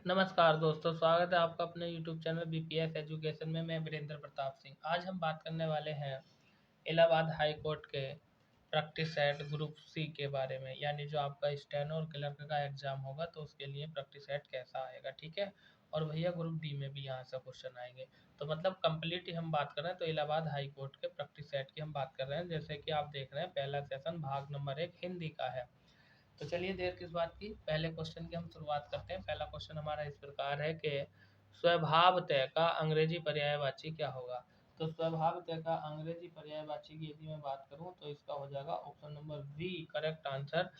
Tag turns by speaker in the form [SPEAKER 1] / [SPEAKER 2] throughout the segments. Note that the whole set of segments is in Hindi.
[SPEAKER 1] नमस्कार दोस्तों, स्वागत है आपका अपने YouTube चैनल बीपीएस एजुकेशन में। मैं वीरेंद्र प्रताप सिंह। आज हम बात करने वाले हैं इलाहाबाद हाई कोर्ट के प्रैक्टिस सेट ग्रुप सी के बारे में, यानी जो आपका स्टेनो और क्लर्क का एग्जाम होगा तो उसके लिए प्रैक्टिस सेट कैसा आएगा। ठीक है, और भैया ग्रुप डी में भी यहाँ से क्वेश्चन आएंगे। तो मतलब कंप्लीट ही हम बात कर रहे हैं। तो इलाहाबाद हाई कोर्ट के प्रैक्टिस सेट की हम बात कर रहे हैं। जैसे कि आप देख रहे हैं, पहला सेशन भाग नंबर 1 हिंदी का है। तो चलिए देर किस बात की, पहले क्वेश्चन की हम शुरुआत करते हैं। पहला क्वेश्चन हमारा इस प्रकार है कि स्वभावतः का अंग्रेजी पर्यायवाची क्या होगा। तो स्वभावतः का अंग्रेजी पर्यायवाची की यदि मैं बात करूं तो इसका हो जाएगा option number B correct answer,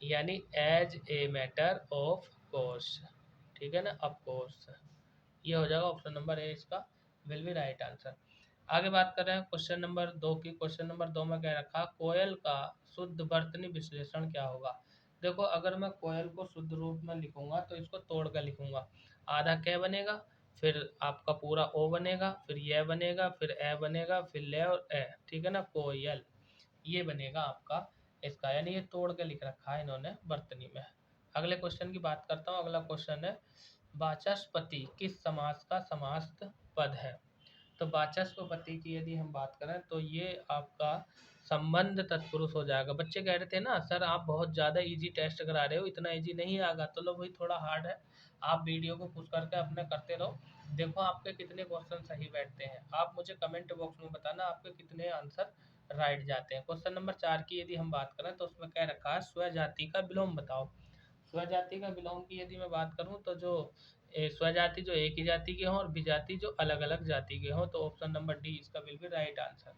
[SPEAKER 1] यानी as a matter of course. ठीक है ना, ऑफ कोर्स, ये हो जाएगा ऑप्शन नंबर ए, इसका विल बी राइट आंसर। आगे बात कर रहे हैं क्वेश्चन नंबर 2 की। क्वेश्चन नंबर 2 में क्या रखा, कोयल का शुद्ध वर्तनी विश्लेषण क्या होगा। देखो, अगर मैं कोयल को शुद्ध रूप में लिखूंगा तो इसको तोड़ कर लिखूंगा। आधा क बनेगा, फिर आपका पूरा ओ बनेगा, फिर ये बनेगा, फिर ए बनेगा, फिर ले और ए। ठीक है ना, कोयल, ये बनेगा आपका इसका, यानी ये तोड़ के लिख रखा है इन्होंने वर्तनी में। अगले क्वेश्चन की बात करता हूँ। अगला क्वेश्चन है, वाचस्पति किस समास का समास्त पद है। तो वाचस्पति की यदि हम बात करें तो ये आपका संबंध तत्पुरुष हो जाएगा। बच्चे कह रहे थे ना सर आप बहुत ज़्यादा इजी टेस्ट करा रहे हो, इतना इजी नहीं आएगा। तो लो भाई, थोड़ा हार्ड है, आप वीडियो को पुश करके अपने करते रहो। देखो आपके कितने क्वेश्चन सही बैठते हैं। आप मुझे कमेंट बॉक्स में बताना आपके कितने आंसर राइट जाते हैं। क्वेश्चन नंबर 4 की यदि हम बात करें तो उसमें क्या रखा है, स्वजाति का विलोम बताओ। स्वजाति का विलोम की यदि मैं बात करूं तो जो स्वजाति जो एक ही जाति के हों और विजाति जो अलग अलग जाति के हों, तो ऑप्शन नंबर डी इसका बिल्कुल राइट आंसर।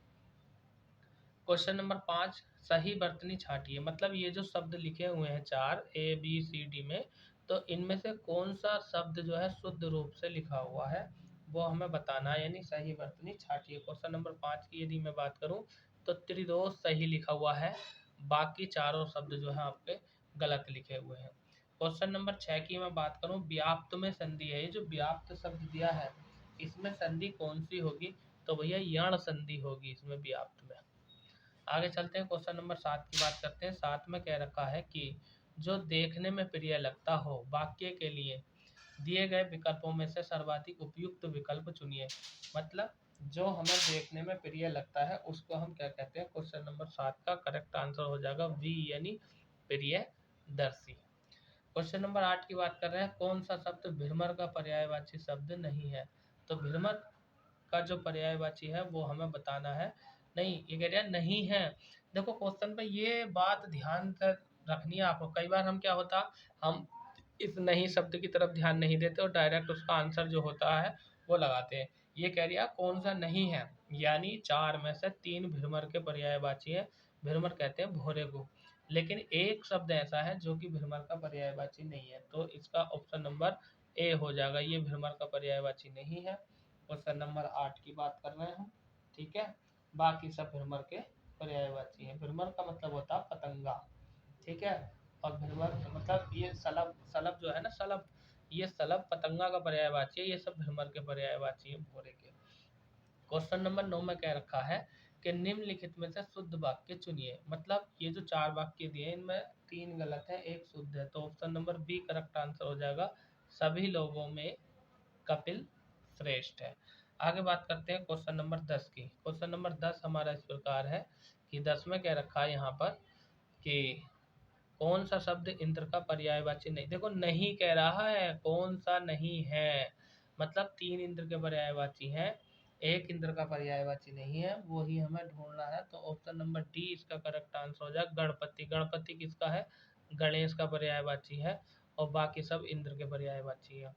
[SPEAKER 1] क्वेश्चन नंबर 5, सही वर्तनी छांटिए। मतलब ये जो शब्द लिखे हुए हैं 4 ए बी सी डी में, तो इनमें से कौन सा शब्द जो है शुद्ध रूप से लिखा हुआ है वो हमें बताना है, यानी सही वर्तनी छांटिए। क्वेश्चन नंबर 5 की यदि मैं बात करूं तो त्रिदोष सही लिखा हुआ है, बाकी चारों शब्द जो है आपके गलत लिखे हुए हैं। क्वेश्चन नंबर 6 की मैं बात करूं, व्याप्त में संधि है। ये जो व्याप्त शब्द दिया है इसमें संधि कौन सी होगी, तो भैया यण संधि होगी इसमें व्याप्त में। आगे चलते हैं, क्वेश्चन नंबर 7 की बात करते हैं। 7 में कह रखा है कि जो देखने में प्रिय लगता हो वाक्य के लिए दिए गए विकल्पों में से सर्वाधिक उपयुक्त विकल्प चुनिए। मतलब जो हमें देखने में प्रिय लगता है उसको हम क्या कहते हैं। क्वेश्चन नंबर 7 का करेक्ट आंसर हो जाएगा बी, यानी प्रियदर्शी। क्वेश्चन नंबर 8 की बात कर रहे हैं, कौन सा शब्द भ्रमर का पर्यायवाची शब्द नहीं है। तो भ्रमर का जो पर्यायवाची है वो हमें बताना है। नहीं, ये कह रहा नहीं है। देखो क्वेश्चन पे ये बात ध्यान से रखनी है आपको। कई बार हम क्या होता, हम इस नहीं शब्द की तरफ ध्यान नहीं देते और डायरेक्ट उसका आंसर जो होता है वो लगाते हैं। ये कह रहा कौन सा नहीं है, यानी 4 में से 3 भ्रमर के पर्यायवाची है। भ्रमर कहते हैं भोरे को, लेकिन एक शब्द ऐसा है जो कि भ्रमर का पर्यायवाची नहीं है, तो इसका ऑप्शन नंबर ए हो जाएगा। ये भ्रमर का पर्यायवाची नहीं है। क्वेश्चन नंबर 8 की बात कर रहे हैं हम। ठीक है, बाकी सब भ्रमर के पर्यायवाची हैं। भ्रमर का मतलब होता है पतंगा। ठीक है, और भ्रमर मतलब ये सलब, सलब जो है ना सलब, ये सलब पतंगा का पर्यायवाची है। ये सब भ्रमर के पर्यायवाची है भोरे के। क्वेश्चन नंबर 9 में कह रखा है कि निम्नलिखित में से शुद्ध वाक्य चुनिए। मतलब ये जो 4 वाक्य दिए हैं इनमें 3 गलत है, 1 शुद्ध है। तो option number B correct answer हो जाएगा, सभी लोगों में कपिल श्रेष्ठ है। आगे बात करते हैं क्वेश्चन नंबर 10 की। क्वेश्चन नंबर 10 हमारा इस प्रकार है कि 10 में कह रखा है यहाँ पर कि कौन सा शब्द इंद्र का पर्यायवाची नहीं। देखो नहीं कह रहा है, कौन सा नहीं है। मतलब 3 इंद्र के पर्यायवाची हैं, एक इंद्र का पर्यायवाची नहीं है, वो ही हमें ढूंढना है। तो ऑप्शन नंबर डी इसका करेक्ट आंसर हो जाएगा, गणपति। गणपति किसका है, गणेश का पर्यायवाची है, और बाकी सब इंद्र के पर्यायवाची है।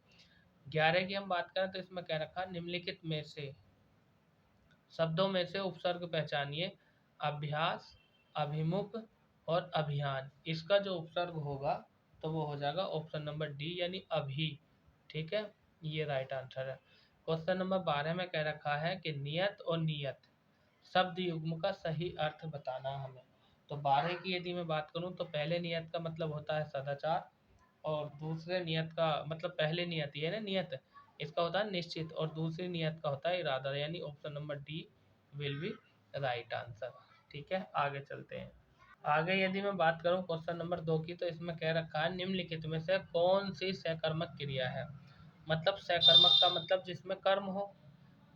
[SPEAKER 1] 11 की हम बात करें तो इसमें क्या रखा, निम्नलिखित में से शब्दों में से उपसर्ग पहचानिए। अभ्यास, अभिमुख और अभियान, इसका जो उपसर्ग होगा तो वो हो जाएगा ऑप्शन नंबर डी, यानी अभी। ठीक है, ये राइट आंसर है। क्वेश्चन नंबर 12 में कह रखा है कि नियत और नियत शब्द युग्म का सही अर्थ बताना हमें। तो 12 की यदि मैं बात करूं तो पहले नियत का मतलब होता है सदाचार, और दूसरे नियत का मतलब पहले नियत ये है ना नियत, इसका होता है निश्चित, और दूसरी नियत का होता है इरादा, यानी option number D will be right answer. ठीक है, आगे चलते हैं। आगे यदि मैं बात करूं क्वेश्चन नंबर 2 की, तो इसमें कह रखा है निम्नलिखित में से कौन सी सकर्मक क्रिया है। मतलब सकर्मक का मतलब जिसमें कर्म हो,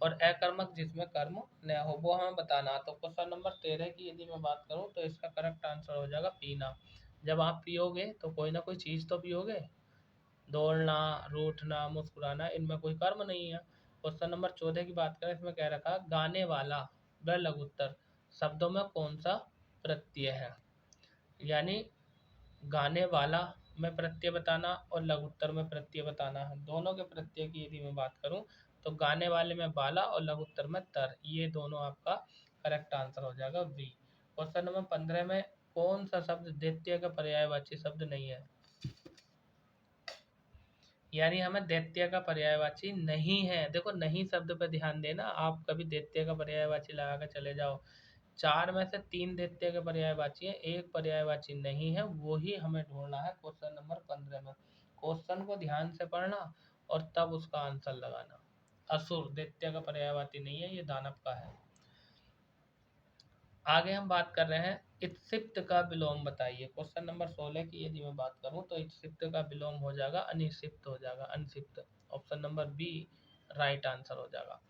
[SPEAKER 1] और अकर्मक जिसमें कर्म न हो, वो हमें बताना। तो क्वेश्चन नंबर 13 की यदि मैं बात करूं, तो इसका करेक्ट आंसर हो जाएगा पीना। जब आप पियोगे तो कोई ना कोई चीज़ तो पियोगे। दौड़ना, रूठना, मुस्कुराना, इनमें कोई कर्म नहीं है। क्वेश्चन नंबर 14 की बात करें, इसमें कह रखा गाने वाला व लघुत्तर शब्दों में कौन सा प्रत्यय है। यानी गाने वाला में प्रत्यय बताना और लघुत्तर में प्रत्यय बताना है। दोनों के प्रत्यय की यदि मैं बात करूं, तो गाने वाले में बाला और लघुत्तर में तर, ये दोनों आपका करेक्ट आंसर हो जाएगा बी। क्वेश्चन नंबर 15 में कौन सा शब्द द्वितीय का पर्यायवाची शब्द नहीं है। यानी हमें दैत्य का पर्यायवाची नहीं है। देखो नहीं शब्द पर ध्यान देना, आप कभी दैत्य का पर्यायवाची लगा कर चले जाओ। 4 में से 3 दैत्य के पर्यायवाची है, एक पर्यायवाची नहीं है, वो ही हमें ढूंढना है क्वेश्चन नंबर 15 में। क्वेश्चन को ध्यान से पढ़ना और तब उसका आंसर लगाना। असुर दैत्य का पर्यायवाची नहीं है, ये दानव का है। आगे हम बात कर रहे हैं इत्सिप्त का विलोम बताइए। क्वेश्चन नंबर 16 की यदि मैं बात करूं, तो इत्सिप्त का विलोम हो जाएगा अनिक्षिप्त हो जाएगा, अनसिप्त। Option number B right answer हो जाएगा।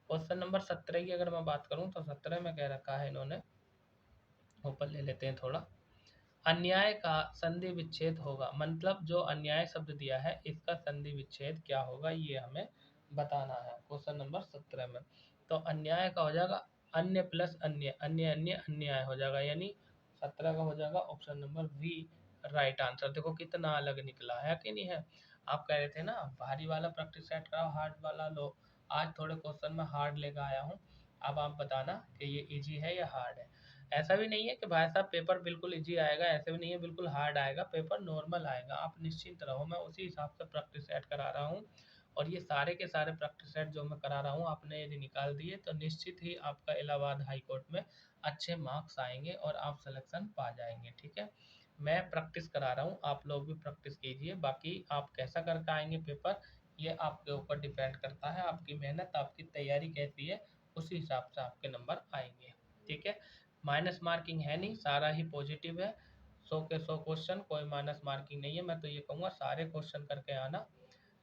[SPEAKER 1] क्वेश्चन नंबर 17 की अगर मैं बात करूं, तो 17 में कह रखा है इन्होंने, ऊपर ले लेते हैं थोड़ा, अन्याय का संधि विच्छेद होगा। मतलब जो अन्याय शब्द दिया है इसका संधि विच्छेद क्या होगा, ये हमें बताना है क्वेश्चन नंबर 17 में। तो अन्याय का हो जाएगा अन्य प्लस अन्य, अन्य अन्य अन्याय हो जाएगा, यानी 17 का हो जाएगा option number B right answer. देखो कितना अलग निकला है कि नहीं है। आप कह रहे थे ना भारी वाला प्रैक्टिस सेट कराओ, हार्ड वाला लो। आज थोड़े क्वेश्चन में हार्ड लेकर आया हूँ। अब आप बताना कि ये इजी है या हार्ड है। ऐसा भी नहीं है कि भाई साहब पेपर बिल्कुल इजी आएगा, ऐसे भी नहीं है बिल्कुल हार्ड आएगा, पेपर नॉर्मल आएगा। आप निश्चिंत रहो, मैं उसी हिसाब से प्रैक्टिस सेट करा रहा हूँ। और ये सारे के सारे प्रैक्टिस सेट जो मैं करा रहा हूँ, आपने यदि निकाल दिए तो निश्चित ही आपका इलाहाबाद हाई कोर्ट में अच्छे मार्क्स आएंगे और आप सिलेक्शन पा जाएंगे। ठीक है, मैं प्रैक्टिस करा रहा हूँ, आप लोग भी प्रैक्टिस कीजिए। बाकी आप कैसा करके आएंगे पेपर, ये आपके ऊपर डिपेंड करता है। आपकी मेहनत, आपकी तैयारी कैसी है, उसी हिसाब से आपके नंबर आएंगे। ठीक है, माइनस मार्किंग है नहीं, सारा ही पॉजिटिव है। 100 के 100 क्वेश्चन, कोई माइनस मार्किंग नहीं है। मैं तो ये कहूँगा सारे क्वेश्चन करके आना,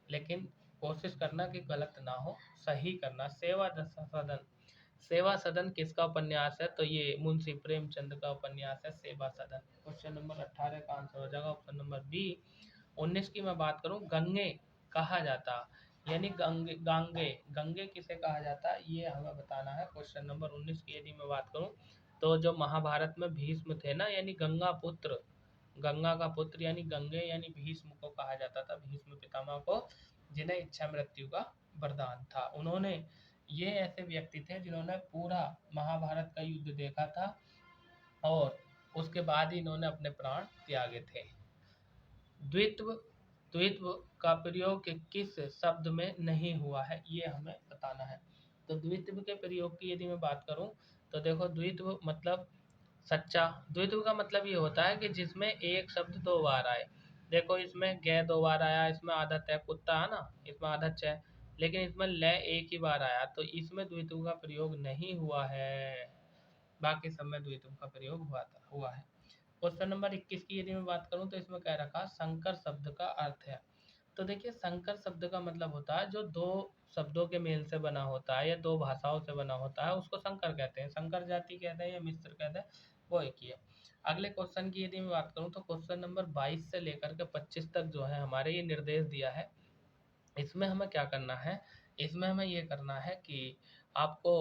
[SPEAKER 1] लेकिन कोशिश करना कि गलत ना हो, सही करना। सेवा सदन, सेवा सदन किसका उपन्यास है, तो ये मुंशी प्रेमचंद का उपन्यास है सेवा सदन। क्वेश्चन नंबर 18 का आंसर हो जाएगा ऑप्शन नंबर बी। 19 की मैं बात करूं, गंगे कहा जाता, यानी गंगे गंगे गंगे किसे कहा जाता है, ये हमें बताना है। क्वेश्चन नंबर 19 की यदि मैं बात करूं, तो जो महाभारत में भीष्म थे ना, यानी गंगा पुत्र, गंगा का पुत्र यानी गंगे, यानी भीष्म को कहा जाता था, भीष्म पितामह को, जिन्हें इच्छा मृत्यु का वरदान था। उन्होंने, ये ऐसे व्यक्ति थे जिन्होंने पूरा महाभारत का युद्ध देखा था और उसके बाद ही इन्होंने अपने प्राण त्यागे थे। द्वित्व, द्वित्व का प्रयोग किस शब्द में नहीं हुआ है, ये हमें बताना है। तो द्वित्व के प्रयोग की यदि मैं बात करूं, तो देखो द्वित्व मतलब सच्चा। द्वित्व का मतलब ये होता है कि जिसमें एक शब्द दो बार आए। देखो इसमें ग 2 बार आया, इसमें आदत है कुत्ता है ना, इसमें आदत है, लेकिन इसमें ल एक ही बार आया, तो इसमें द्वित्व का प्रयोग नहीं हुआ है। बाकी सब में द्वित्व का प्रयोग हुआ है। क्वेश्चन नंबर 21 की यदि मैं बात करूं, तो इसमें कह रखा संकर शब्द का अर्थ है। तो देखिए संकर शब्द का मतलब होता है जो दो शब्दों के मेल से बना होता है या दो भाषाओं से बना होता है, उसको संकर कहते हैं। संकर जाति कहते हैं या मिश्र कहते हैं, वो एक ही है। अगले क्वेश्चन की यदि मैं बात करूं, तो क्वेश्चन नंबर 22 से लेकर के 25 तक जो है हमारे ये निर्देश दिया है। इसमें हमें क्या करना है, इसमें हमें ये करना है कि आपको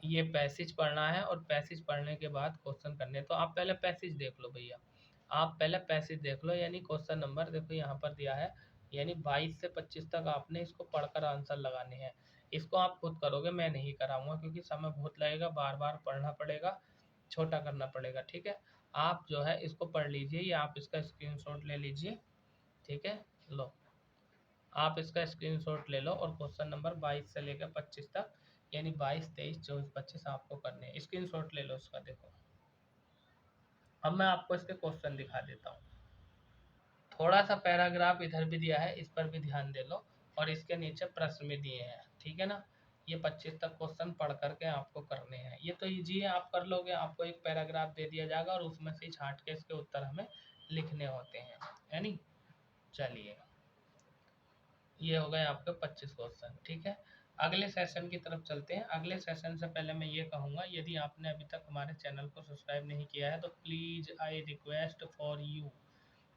[SPEAKER 1] ये पैसेज पढ़ना है और पैसेज पढ़ने के बाद क्वेश्चन करने हैं। तो आप पहले पैसेज देख लो भैया, आप पहले पैसेज देख लो। यानी क्वेश्चन नंबर देखो यहाँ पर दिया है, यानी 22 से 25 तक आपने इसको पढ़कर आंसर लगाने हैं। इसको आप खुद करोगे, मैं नहीं कराऊंगा क्योंकि समय बहुत लगेगा, बार बार पढ़ना पड़ेगा, छोटा करना पड़ेगा। ठीक है, आप जो है इसको पढ़ लीजिए या आप इसका स्क्रीनशॉट ले लीजिए। ठीक है, लो आप इसका स्क्रीनशॉट ले लो और क्वेश्चन नंबर 22 से लेकर 25 तक, यानी 22, 23, 24, 25 आपको करने हैं। स्क्रीनशॉट ले लो इसका। देखो अब मैं आपको इसके क्वेश्चन दिखा देता हूँ। थोड़ा सा पैराग्राफ इधर भी दिया है, इस पर भी ध्यान दे लो, और इसके नीचे प्रश्न भी दिए हैं। ठीक है ना, ये 25 तक क्वेश्चन पढ़ करके आपको करने हैं। ये तो ईजी है, आप कर लोगे। आपको एक पैराग्राफ दे दिया जाएगा और उसमें से छांट के इसके उत्तर हमें लिखने होते हैं, है नहीं। चलिए, ये हो गए आपके 25 क्वेश्चन, ठीक है। अगले सेशन की तरफ चलते हैं। अगले सेशन से पहले मैं ये कहूँगा, यदि आपने अभी तक हमारे चैनल को सब्सक्राइब नहीं किया है तो please I request for you,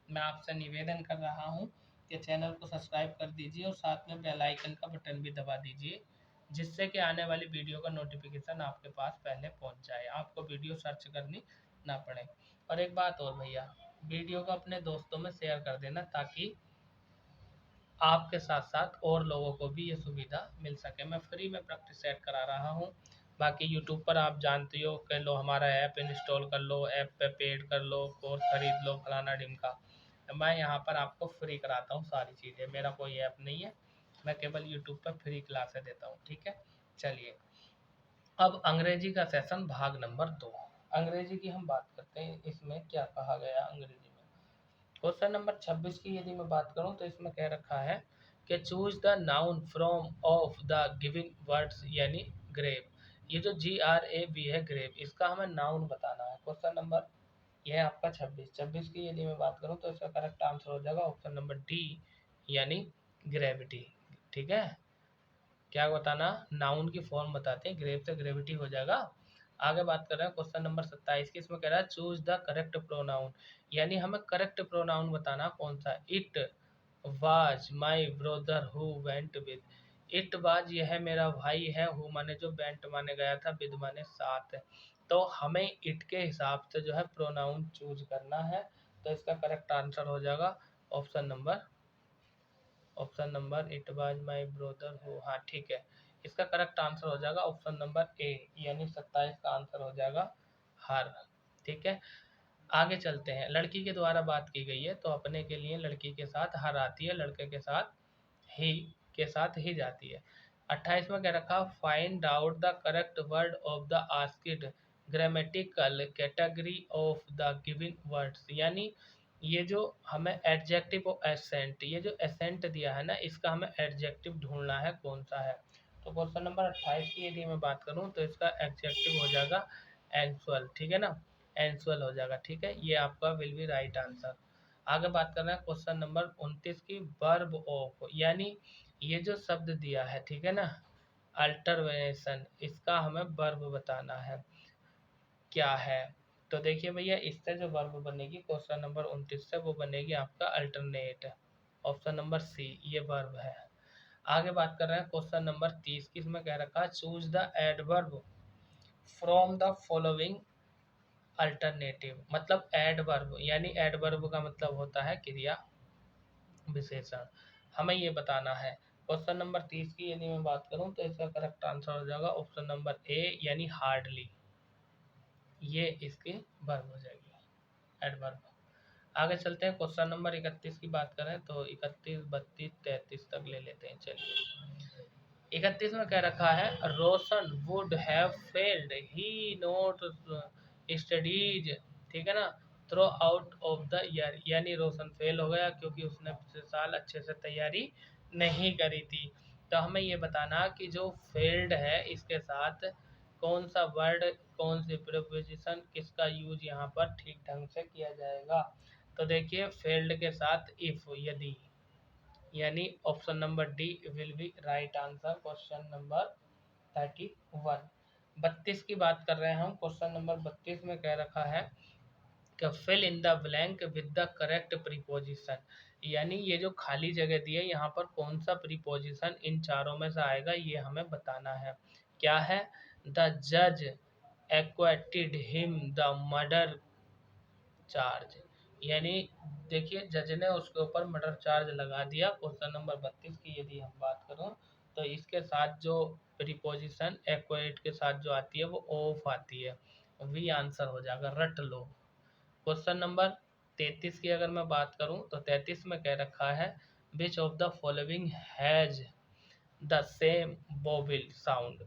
[SPEAKER 1] मैं आपसे निवेदन कर रहा हूँ कि चैनल को सब्सक्राइब कर दीजिए और साथ में बेल आइकन का बटन भी दबा दीजिए, जिससे कि आने वाली वीडियो का नोटिफिकेशन आपके पास पहले पहुँच जाए, आपको वीडियो सर्च करनी ना पड़े। और एक बात और भैया, वीडियो को अपने दोस्तों में शेयर कर देना, ताकि आपके साथ साथ और लोगों को भी ये सुविधा मिल सके। मैं फ्री में प्रैक्टिस सेट करा रहा हूँ। बाकी यूट्यूब पर आप जानते हो कि लो हमारा ऐप इंस्टॉल कर लो, ऐप पे पेड कर लो, कोर्स खरीद लो, फलाना ढिमका। मैं यहाँ पर आपको फ्री कराता हूँ सारी चीज़ें, मेरा कोई ऐप नहीं है, मैं केवल यूट्यूब पर फ्री क्लासें देता हूँ, ठीक है। चलिए, अब अंग्रेजी का सेशन भाग नंबर 2, अंग्रेजी की हम बात करते हैं। इसमें क्या कहा गया अंग्रेजी में, क्वेश्चन नंबर 26 की यदि मैं बात करूं तो इसमें कह रखा है कि choose the noun from of the giving words, यानी ग्रेप। ये जो GRAP है ग्रेप, इसका हमें नाउन बताना है। क्वेश्चन नंबर यह है आपका 26 की यदि मैं बात करूं तो इसका करेक्ट आंसर हो जाएगा ऑप्शन नंबर डी, यानी ग्रेविटी, ठीक है। क्या बताना, नाउन की फॉर्म बताते हैं, ग्रेप से ग्रेविटी हो जाएगा। आगे बात कर रहे हैं क्वेश्चन नंबर 27 की, इसमें कह रहा है चूज द करेक्ट प्रोनाउन, यानी हमें करेक्ट प्रोनाउन बताना कौन सा। It was my brother who went with, it was यह है मेरा भाई है, हु माने जो, वेंट माने गया था, विद माने साथ। तो हमें इट के हिसाब से जो है प्रोनाउन चूज करना है। तो इसका करेक्ट आंसर हो जाएगा option number it was my brother who, हाँ ठीक है। इसका करेक्ट आंसर हो जाएगा ऑप्शन नंबर ए, यानी 27 का आंसर हो जाएगा हर, ठीक है। आगे चलते हैं। लड़की के द्वारा बात की गई है, तो अपने के लिए लड़की के साथ हर आती है, लड़के के साथ ही जाती है। 28 में क्या रखा, find out the correct word of the asked grammatical category of the given words, यानी ये जो हमें एडजेक्टिव और एसेंट, ये जो एसेंट दिया है ना, इसका हमें एडजेक्टिव ढूंढना है कौन सा है। तो क्वेश्चन नंबर 28 की यदि मैं बात करूं तो इसका एडजेक्टिव हो जाएगा एंसुअल, ठीक है ना, एंसुअल हो जाएगा, ठीक है। ये आपका विल बी राइट आंसर। आगे बात कर रहे हैं क्वेश्चन नंबर 29 की, वर्ब ऑफ, यानी ये जो शब्द दिया है, ठीक है ना, अल्टरनेशन, इसका हमें वर्ब बताना है क्या है। तो देखिए भैया, इससे जो वर्ब बनेगी क्वेश्चन नंबर 29 से, वो बनेगी आपका अल्टरनेट, ऑप्शन नंबर सी, ये वर्ब है। आगे बात कर रहे हैं क्वेश्चन नंबर 30 की, इसमें कह रखा है choose the adverb from the following alternative, मतलब एडवर्ब, यानी एडवर्ब का मतलब होता है क्रिया विशेषण, हमें ये बताना है। क्वेश्चन नंबर 30 की यदि मैं बात करूं तो इसका करेक्ट आंसर हो जाएगा ऑप्शन नंबर ए, यानी हार्डली, ये इसकी वर्ब हो जाएगी, एडवर्ब। आगे चलते हैं, क्वेश्चन नंबर 31 की बात करें तो 31, 32, 33 तक ले लेते हैं। चलिए, 31 में कह रखा है Roshan would have failed he not studies, ठीक है ना, throughout of the year, यानी रोशन फेल हो गया क्योंकि उसने पिछले साल अच्छे से तैयारी नहीं करी थी। तो हमें ये बताना कि जो फेल्ड है इसके साथ कौन सा वर्ड, कौन सी प्रीपोजिशन, किसका यूज यहाँ पर ठीक ढंग से किया जाएगा। तो देखिए, फेल्ड के साथ इफ, यदि, यानी option number D will be right answer, question number 31। 32 की बात कर रहे हैं हम। क्वेश्चन नंबर 32 में कह रखा है कि fill in the blank with the correct preposition, यानी ये जो खाली जगह दी है यहाँ पर कौन सा प्रीपोजिशन इन चारों में से आएगा, ये हमें बताना है। क्या है, द जज एक्वेटेड हिम द मर्डर चार्ज, यानी देखिए जज ने उसके ऊपर मर्डर चार्ज लगा दिया। क्वेश्चन नंबर 32 की यदि हम बात करूं तो इसके साथ जो प्रीपोजिशन एक्वेट के साथ जो आती है वो ऑफ आती है, वी आंसर हो जाएगा, रट लो। क्वेश्चन नंबर 33 की अगर मैं बात करूं तो 33 में कह रखा है which of the following has the same vowel sound,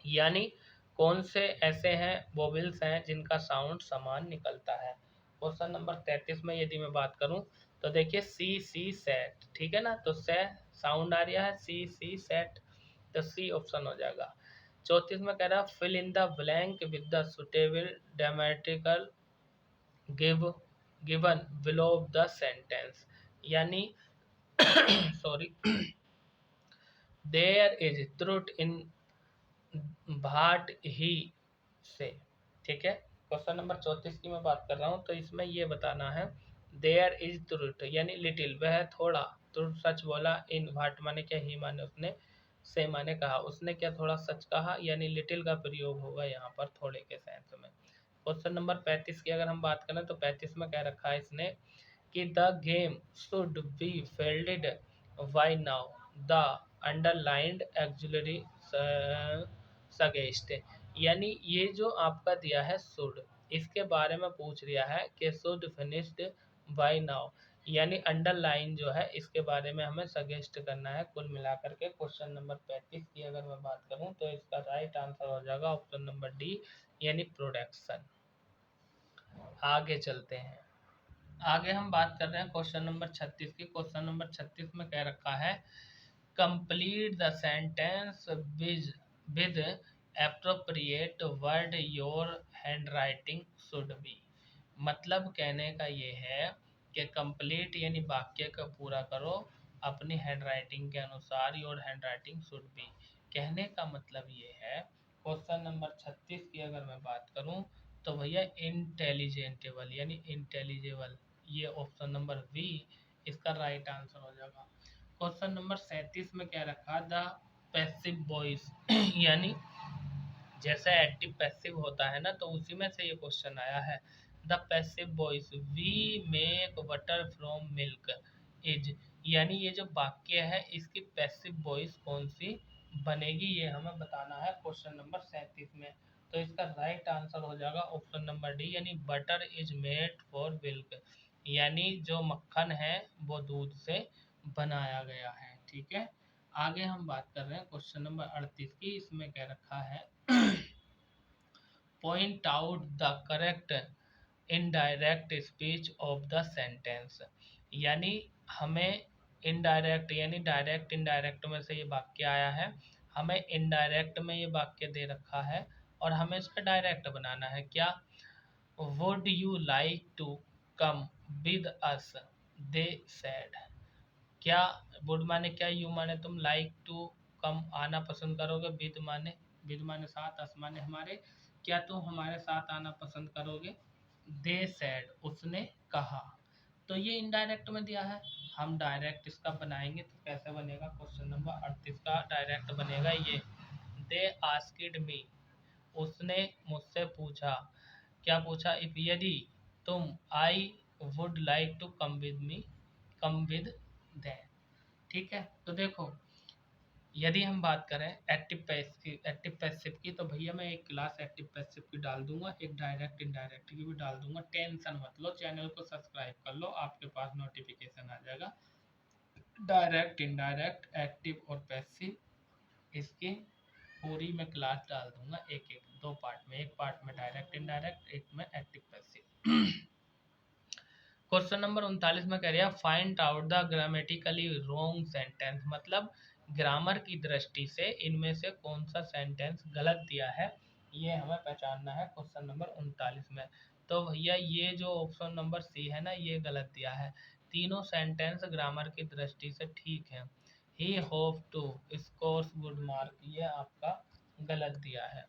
[SPEAKER 1] यानी कौन से ऐसे हैं वोवेल्स हैं जिनका साउंड समान निकलता है। क्वेश्चन नंबर 33 में यदि मैं बात करूं तो देखिए सी सी सेट, ठीक है ना, तो से साउंड आ रहा है सी सी सेट, तो सी ऑप्शन हो जाएगा। 34 में कह रहा है fill in the blank with the suitable grammatical give given below the sentence, यानी sorry there is truth in what he says. ठीक है, क्वेश्चन नंबर 34 की मैं बात कर रहा हूँ, तो इसमें ये बताना है देयर इज ट्रुथ यानी लिटिल, वह थोड़ा, ट्रुथ सच बोला, इन भाट माने क्या, ही माने उसने, से माने कहा, उसने क्या थोड़ा सच कहा, यानी लिटिल का प्रयोग होगा यहाँ पर थोड़े के सेंस में। क्वेश्चन नंबर 35 की अगर हम बात करें तो 35 में कह रखा है इसने कि the game should be fielded by now the underlined auxiliary suggest, यानी ये जो आपका दिया है शुड, इसके बारे में पूछ लिया है कि शुड फिनिश्ड बाय नाउ, यानी अंडरलाइन जो है इसके बारे में हमें सजेस्ट करना है। कुल मिलाकर के क्वेश्चन नंबर 35 की अगर मैं बात करूं तो इसका राइट आंसर हो जाएगा ऑप्शन नंबर डी, यानी प्रोडक्शन। आगे चलते हैं, आगे हम बात कर रहे हैं क्वेश्चन नंबर 36 की। क्वेश्चन नंबर 36 में कह रखा है complete the sentence with appropriate word your handwriting should be, मतलब कहने का ये है कि कंप्लीट यानी वाक्य का पूरा करो अपनी हैंडराइटिंग के अनुसार, योर हैंडराइटिंग शुड बी, कहने का मतलब ये है क्वेश्चन नंबर 36 की अगर मैं बात करूं तो भैया इंटेलिजेंटेबल यानी इंटेलिजेबल, ये ऑप्शन नंबर बी इसका राइट आंसर हो जाएगा। क्वेश्चन नंबर 37 में क्या रखा, द पैसिव वॉइस यानी जैसे एक्टिव पैसिव होता है ना, तो उसी में से ये क्वेश्चन आया है। The passive voice we make butter from milk is, यानी ये जो वाक्य है इसकी पैसिव वॉइस कौन सी बनेगी, ये हमें बताना है क्वेश्चन नंबर 37 में। तो इसका राइट आंसर हो जाएगा ऑप्शन नंबर डी, यानी butter is made for milk, यानी जो मक्खन है वो दूध से बनाया गया है। ठीक है, आगे हम बात कर रहे हैं क्वेश्चन नंबर 38 की। इसमें कह रखा है point out the correct indirect speech of the sentence, यानी हमें इनडायरेक्ट यानी डायरेक्ट इनडायरेक्ट में से ये वाक्य आया है, हमें इनडायरेक्ट में ये वाक्य दे रखा है और हमें इसका डायरेक्ट बनाना है। क्या, would you like to come with us they said, क्या वुड माने क्या, यू माने तुम, लाइक टू कम आना पसंद करोगे, विद माने साथ, अस माने हमारे, क्या तुम हमारे साथ आना पसंद करोगे, दे सेड उसने कहा। तो ये इनडायरेक्ट में दिया है, हम डायरेक्ट इसका बनाएंगे तो कैसे बनेगा, क्वेश्चन नंबर 38 का डायरेक्ट बनेगा ये, दे आस्क्ड मी उसने मुझसे पूछा, क्या पूछा, इफ यदि तुम, I would like to come with me, come with them. ठीक है, तो देखो यदि हम बात करें एक्टिव पैसिव की, तो भैया मैं एक क्लास एक्टिव पैसिव की डाल दूंगा, एक डायरेक्ट इनडायरेक्ट की भी डाल दूंगा, टेंशन मत लो, चैनल को सब्सक्राइब कर लो, आपके पास नोटिफिकेशन आ जाएगा। डायरेक्ट इनडायरेक्ट एक्टिव और पैसिव, इसकी पूरी मैं क्लास डाल दूंगा एक एक दो पार्ट में, एक पार्ट में डायरेक्ट इनडायरेक्ट, एक में एक्टिव पैसिव। क्वेश्चन नंबर 39 में कह रहा है find out the grammatically wrong sentence, मतलब ग्रामर की दृष्टि से इनमें से कौन सा सेंटेंस गलत दिया है, ये हमें पहचानना है क्वेश्चन नंबर 39 में। तो भैया ये जो ऑप्शन नंबर सी है ना, ये गलत दिया है, तीनों सेंटेंस ग्रामर की दृष्टि से ठीक है। He hope to scores good mark, ये आपका गलत दिया है।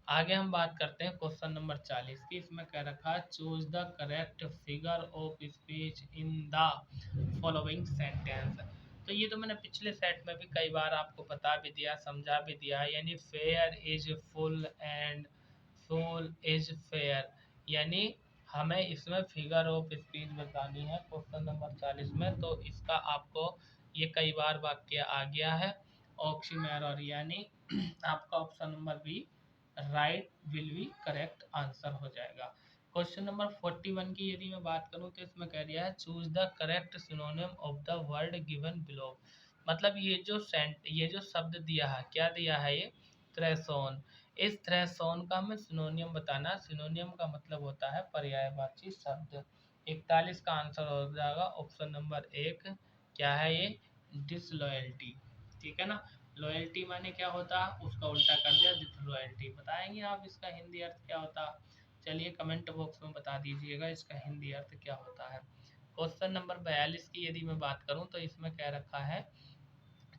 [SPEAKER 1] आगे हम बात करते हैं क्वेश्चन नंबर 40 की। इसमें कह रखा है choose the correct figure of speech in the following sentence. तो ये तो मैंने पिछले सेट में भी कई बार आपको बता भी दिया, समझा भी दिया, यानी fair is full and full is fair, यानी हमें इसमें फिगर ऑफ स्पीच बतानी है क्वेश्चन नंबर 40 में। तो इसका आपको ये कई बार वाक्य आ गया है ऑक्सीमोरन, यानी आपका option number B right will be correct answer हो जाएगा। क्वेश्चन नंबर 41 की यदि मैं बात करूं तो इसमें कह दिया है choose the correct synonym of the word given below, मतलब ये जो शब्द दिया है, क्या दिया है ये, थ्रेसोन, इस थ्रेसोन का हमें सिनोनियम बताना, सिनोनियम का मतलब होता है पर्यायवाची शब्द। 41 का आंसर हो जाएगा ऑप्शन नंबर एक, क्या है ये, डिसलॉयल्टी। ठीक है ना, लॉयल्टी माने क्या होता, उसका उल्टा कर दिया डिसलॉयल्टी। बताएंगे आप इसका हिंदी अर्थ क्या होता? चलिए कमेंट बॉक्स में बता दीजिएगा इसका हिंदी अर्थ क्या होता है। क्वेश्चन नंबर 42 की यदि मैं बात करूं तो इसमें क्या रखा है,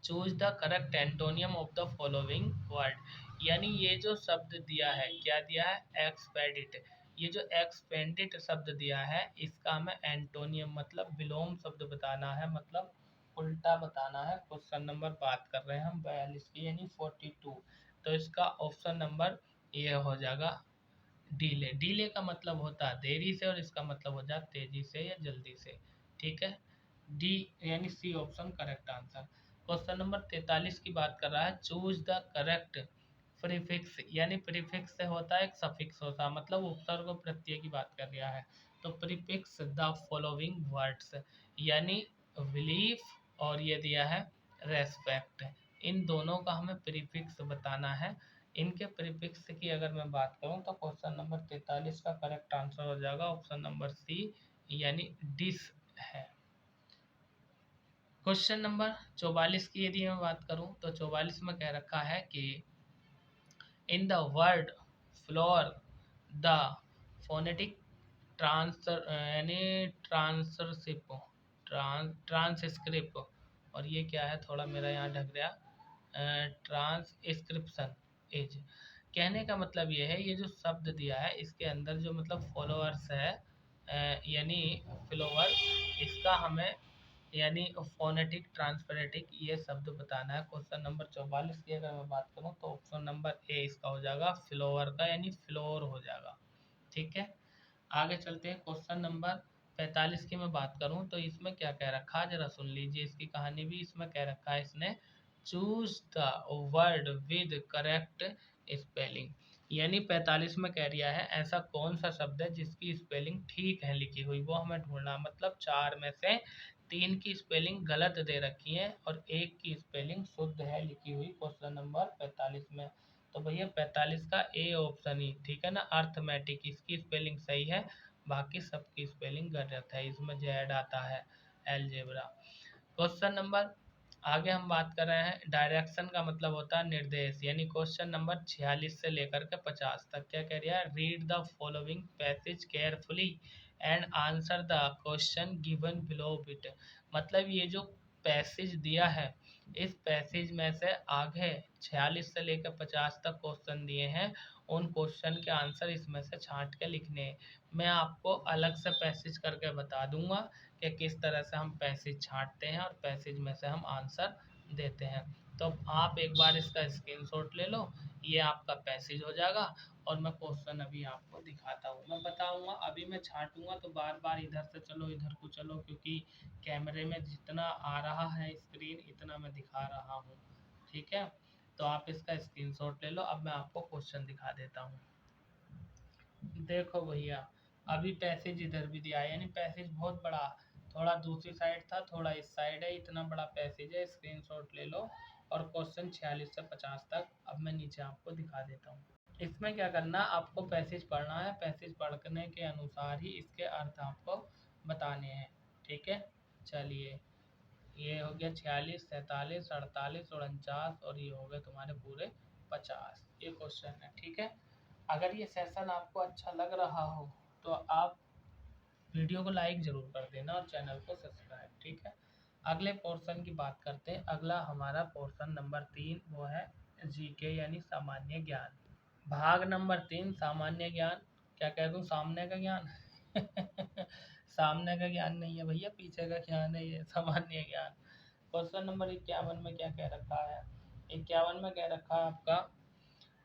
[SPEAKER 1] choose the correct antonym of the following word. यानी ये जो शब्द दिया है, क्या दिया है, एक्सपेडिट। ये जो एक्सपेंडिट शब्द दिया है इसका हमें एंटोनियम मतलब विलोम शब्द बताना है, मतलब उल्टा बताना है। क्वेश्चन नंबर बात कर रहे हैं हम 42 की यानी 42। तो इसका ऑप्शन नंबर ये हो जाएगा डीले। डीले का मतलब होता है देरी से और इसका मतलब हो जाता तेजी से या जल्दी से। ठीक है, डी यानी C option correct answer. Question number 43 की बात कर रहा है, चूज द करेक्ट प्रीफिक्स। यानी प्रीफिक्स से होता है एक सफिक्स होता है, मतलब उपसर्ग और प्रत्यय की बात कर रहा है। तो प्रीफिक्स द फॉलोइंग वर्ड्स, यानी बिलीफ और ये दिया है रेस्पेक्ट, इन दोनों का हमें प्रीफिक्स बताना है। इनके प्रीफिक्स की अगर मैं बात करूं तो क्वेश्चन नंबर 43 का करेक्ट आंसर हो जाएगा ऑप्शन नंबर सी यानी डिस है। क्वेश्चन नंबर 44 की यदि मैं बात करूं तो 44 में कह रखा है कि in the word floor the phonetic ट्रांसर यानी ट्रांसरशिप ट्रांसस्क्रिप्ट, और ये क्या है, थोड़ा मेरा यहाँ ढक गया, ट्रांसक्रिप्शन इज। कहने का मतलब ये है, ये जो शब्द दिया है इसके अंदर जो मतलब फॉलोअर्स है यानी फ्लोवर, इसका हमें यानी फोनेटिक ट्रांसफरेटिक ये शब्द बताना है। क्वेश्चन नंबर 44 की अगर मैं बात करूँ तो ऑप्शन नंबर ए इसका हो जाएगा फ्लोवर का यानी फ्लोर हो जाएगा। ठीक है, आगे चलते हैं। क्वेश्चन नंबर 45 की मैं बात करूं तो इसमें क्या कह रखा है, जरा सुन लीजिए इसकी कहानी भी। इसमें कह रखा है इसने, choose the word with correct spelling. यानी 45 में कह रिया है ऐसा कौन सा शब्द है जिसकी स्पेलिंग ठीक है लिखी हुई, वो हमें ढूंढना। मतलब चार में से तीन की स्पेलिंग गलत दे रखी है और एक की स्पेलिंग शुद्ध है लिखी हुई क्वेश्चन नंबर 45 में। तो भैया 45 का ए ऑप्शन ही ठीक है ना, अर्थमेटिक, इसकी स्पेलिंग सही है, बाकी सबकी स्पेलिंग गलत है। इसमें जेड आता है एलजेब्रा। क्वेश्चन नंबर आगे हम बात कर रहे हैं, डायरेक्शन का मतलब होता है निर्देश। यानी क्वेश्चन नंबर 46 से लेकर के 50 तक क्या कह रहा है, read the following passage carefully and answer the question given below it. मतलब ये जो पैसेज दिया है, इस पैसेज में से आगे 46 से लेकर 50 तक क्वेश्चन दिए हैं, उन क्वेश्चन के आंसर इसमें से छांट के लिखने हैं। मैं आपको अलग से पैसेज करके बता दूंगा कि किस तरह से हम पैसेज छांटते हैं और पैसेज में से हम आंसर देते हैं। तो आप एक बार इसका स्क्रीनशॉट ले लो, ये आपका पैसेज हो जाएगा। और मैं क्वेश्चन अभी आपको दिखाता हूँ, मैं बताऊंगा, अभी मैं छांटूंगा तो बार बार इधर से चलो इधर को चलो, क्योंकि कैमरे में जितना आ रहा है स्क्रीन इतना मैं दिखा रहा हूँ। ठीक है, तो आप इसका स्क्रीनशॉट ले लो। अब मैं आपको क्वेश्चन दिखा देता हूँ। देखो भैया, अभी पैसेज इधर भी दिया है, यानी पैसेज बहुत बड़ा, थोड़ा दूसरी साइड था थोड़ा इस साइड है, इतना बड़ा पैसेज है। स्क्रीनशॉट ले लो और क्वेश्चन 46 से 50 तक अब मैं नीचे आपको दिखा देता हूँ। इसमें क्या करना, आपको पैसेज पढ़ना है, पैसेज पढ़ने के अनुसार ही इसके अर्थ आपको बताने हैं। ठीक है, चलिए, ये हो गया 46, 47, 48 और 49, और ये हो गए तुम्हारे पूरे 50। ये क्वेश्चन है। ठीक है, अगर ये सेशन आपको अच्छा लग रहा हो तो आप वीडियो को लाइक ज़रूर कर देना और चैनल को सब्सक्राइब। ठीक है, अगले पोर्शन की बात करते हैं। अगला हमारा पोर्शन नंबर 3 वो है जीके यानी सामान्य ज्ञान। भाग नंबर 3 सामान्य ज्ञान। क्या कह दूँ, सामने का ज्ञान सामने का ज्ञान नहीं है भैया, पीछे का ज्ञान है ये सामान्य ज्ञान। क्वेश्चन नंबर 51 में क्या कह रखा है, 51 में कह रखा है आपका,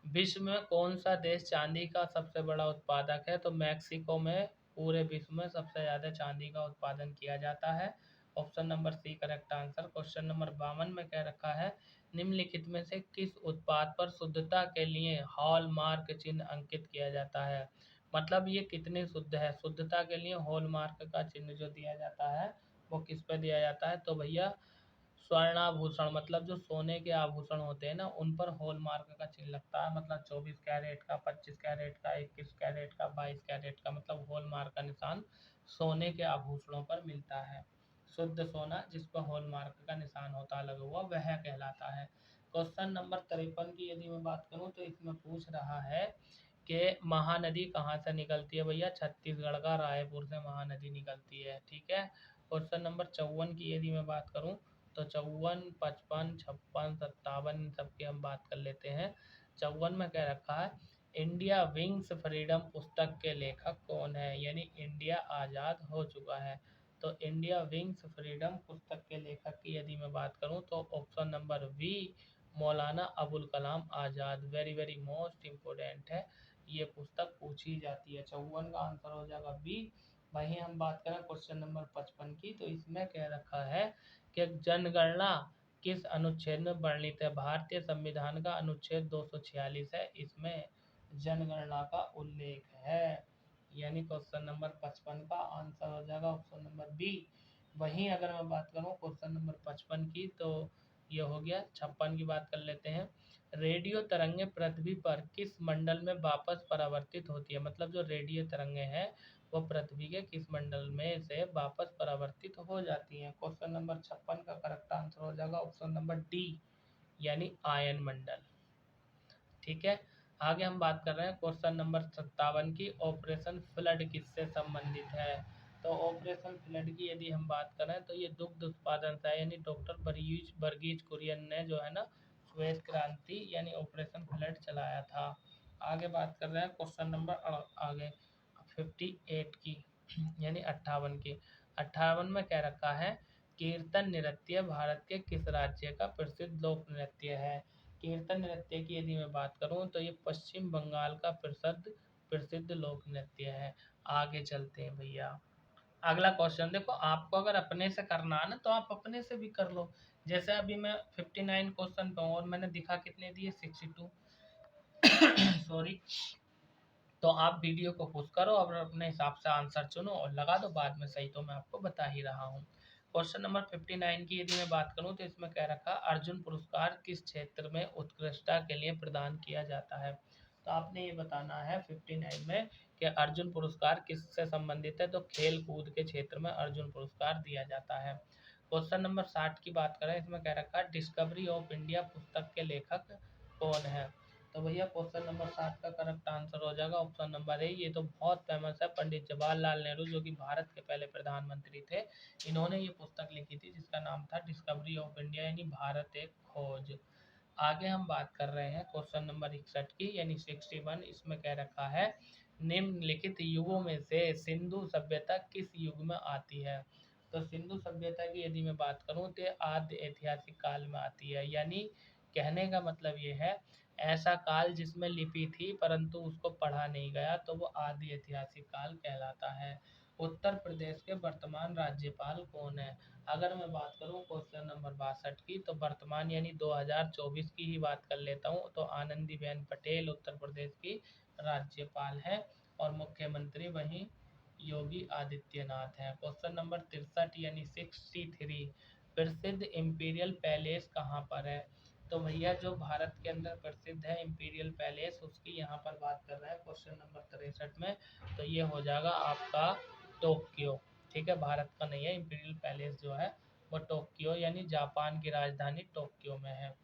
[SPEAKER 1] विश्व में कौन सा देश चांदी का सबसे बड़ा उत्पादक है? तो मैक्सिको में पूरे विश्व में सबसे ज़्यादा चांदी का उत्पादन किया जाता है। Option number C correct answer. Question number 52 में कह रखा है, निम्नलिखित में से किस उत्पाद पर शुद्धता के लिए हॉलमार्क चिन्ह अंकित किया जाता है? मतलब ये कितनी शुद्ध है, शुद्धता के लिए हॉलमार्क का चिन्ह जो दिया जाता है वो किस पे दिया जाता है? तो भैया स्वर्णाभूषण, मतलब जो सोने के आभूषण होते हैं ना, उन पर हॉलमार्क का चिन्ह लगता है। मतलब 24 कैरेट का, 25 कैरेट का, 21 कैरेट का, 22 कैरेट का, मतलब हॉलमार्क का निशान सोने के आभूषणों पर मिलता है। शुद्ध सोना जिस पर हॉलमार्क का निशान होता लगा हुआ वह कहलाता है। क्वेश्चन नंबर 53 की यदि मैं बात करूं तो इसमें पूछ रहा है कि महानदी कहाँ से निकलती है। भैया छत्तीसगढ़ का रायपुर से महानदी निकलती है। ठीक है। क्वेश्चन नंबर 54 की यदि मैं बात करूं तो 54, 55, 56, 57 इन सब की हम बात कर लेते हैं। 54 में क्या रखा है, इंडिया विंग्स फ्रीडम पुस्तक के लेखक कौन है, यानी इंडिया आज़ाद हो चुका है। तो इंडिया विंग्स फ्रीडम पुस्तक के लेखक की यदि मैं बात करूं तो option number B Maulana Abul Kalam Azad, very very most important है, ये पुस्तक पूछी जाती है। 54 का आंसर हो जाएगा बी। वहीं हम बात करें क्वेश्चन नंबर 55 की, तो इसमें कह रखा है कि जनगणना किस अनुच्छेद में वर्णित है। भारतीय संविधान का अनुच्छेद 246 है, इसमें जनगणना का उल्लेख है, यानी क्वेश्चन नंबर 55 का आंसर हो जाएगा ऑप्शन नंबर बी। वहीं अगर मैं बात करूं क्वेश्चन नंबर 55 की, तो ये हो गया। 56 की बात कर लेते हैं। रेडियो तरंगे पृथ्वी पर किस मंडल में वापस परावर्तित होती है, मतलब जो रेडियो तरंगे हैं वो पृथ्वी के किस मंडल में से वापस परावर्तित हो जाती हैं। क्वेश्चन नंबर 56 का करेक्ट आंसर हो जाएगा ऑप्शन नंबर डी, यानी आयन मंडल। ठीक है। आगे हम बात कर रहे हैं क्वेश्चन नंबर 57 की, ऑपरेशन फ्लड किससे संबंधित है। तो ऑपरेशन फ्लड की यदि हम बात करें तो ये दुग्ध उत्पादन से है, यानी डॉक्टर वर्गीज कुरियन ने जो है ना श्वेत क्रांति यानी ऑपरेशन फ्लड चलाया था। आगे बात कर रहे हैं क्वेश्चन नंबर आगे 58 की यानी 58 की। 58 में क्या रखा है, कीर्तन नृत्य भारत के किस राज्य का प्रसिद्ध लोक नृत्य है। कीर्तन नृत्य की यदि मैं बात करूं तो ये पश्चिम बंगाल का प्रसिद्ध प्रसिद्ध लोक नृत्य है। आगे चलते हैं भैया। अगला क्वेश्चन देखो, आपको अगर अपने से करना है ना तो आप अपने से भी कर लो। जैसे अभी मैं 59 क्वेश्चन पे हूँ और मैंने दिखा कितने दिए 62 सॉरी। तो आप वीडियो को पुश करो और अपने हिसाब से आंसर चुनो और लगा दो, बाद में सही तो मैं आपको बता ही रहा हूँ। क्वेश्चन नंबर 59 की यदि मैं बात करूँ तो इसमें क्या रखा, अर्जुन पुरस्कार किस क्षेत्र में उत्कृष्टता के लिए प्रदान किया जाता है। तो आपने ये बताना है 59 में कि अर्जुन पुरस्कार किससे संबंधित है, तो खेल कूद के क्षेत्र में अर्जुन पुरस्कार दिया जाता है। क्वेश्चन नंबर 60 की बात करें, इसमें क्या रखा, डिस्कवरी ऑफ इंडिया पुस्तक के लेखक कौन है। तो भैया क्वेश्चन नंबर 60 का करेक्ट आंसर हो जाएगा ऑप्शन नंबर ए। ये तो बहुत फेमस है, पंडित जवाहरलाल नेहरू जो कि भारत के पहले प्रधानमंत्री थे, इन्होंने ये पुस्तक लिखी थी जिसका नाम था डिस्कवरी ऑफ इंडिया यानी भारत एक खोज। आगे हम बात कर रहे हैं क्वेश्चन नंबर 61 की यानी 61। इसमें कह रखा है निम्नलिखित युगों में से सिंधु सभ्यता किस युग में आती है। तो सिंधु सभ्यता की यदि मैं बात करूं तो आद्य ऐतिहासिक काल में आती है, यानी कहने का मतलब ये है ऐसा काल जिसमें लिपि थी परंतु उसको पढ़ा नहीं गया, तो वो आदि ऐतिहासिक काल कहलाता है। उत्तर प्रदेश के वर्तमान राज्यपाल कौन है। अगर मैं बात करूं क्वेश्चन नंबर 62 की, तो वर्तमान यानी 2024 की ही बात कर लेता हूं, तो आनंदीबेन पटेल उत्तर प्रदेश की राज्यपाल है और मुख्यमंत्री वहीं योगी आदित्यनाथ है। क्वेश्चन नंबर 63 यानी 63, प्रसिद्ध इंपीरियल पैलेस कहाँ पर है। तो भैया जो भारत के अंदर प्रसिद्ध है इंपीरियल पैलेस, उसकी यहाँ पर बात कर रहे हैं क्वेश्चन नंबर 63 में, तो ये हो जाएगा आपका टोक्यो। ठीक है, भारत का नहीं है, इंपीरियल पैलेस जो है वो टोक्यो यानी जापान की राजधानी टोक्यो में है।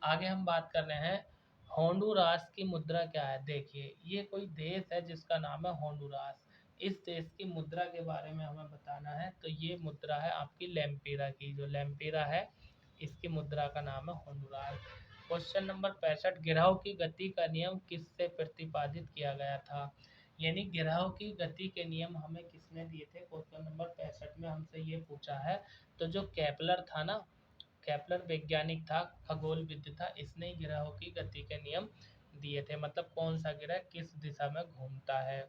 [SPEAKER 1] आगे हम बात कर रहे हैं होंडुरास की मुद्रा क्या है। देखिए ये कोई देश है जिसका नाम है होंडुरास। इस देश की मुद्रा के बारे में हमें बताना है, तो ये मुद्रा है आपकी लेम्पिरा की, जो लेम्पिरा है इसकी मुद्रा का नाम है होंडुरास। क्वेश्चन नंबर 65, गिरह की गति का नियम किससे प्रतिपादित किया गया था। यानी गिरह की गति के नियम हमें किसने दिए थे, क्वेश्चन नंबर 65 में हमसे ये पूछा है। तो जो केपलर था ना, केपलर वैज्ञानिक था, खगोलविद था, इसने ग्रहों की गति के नियम दिए थे, मतलब कौन सा ग्रह किस दिशा में घूमता है।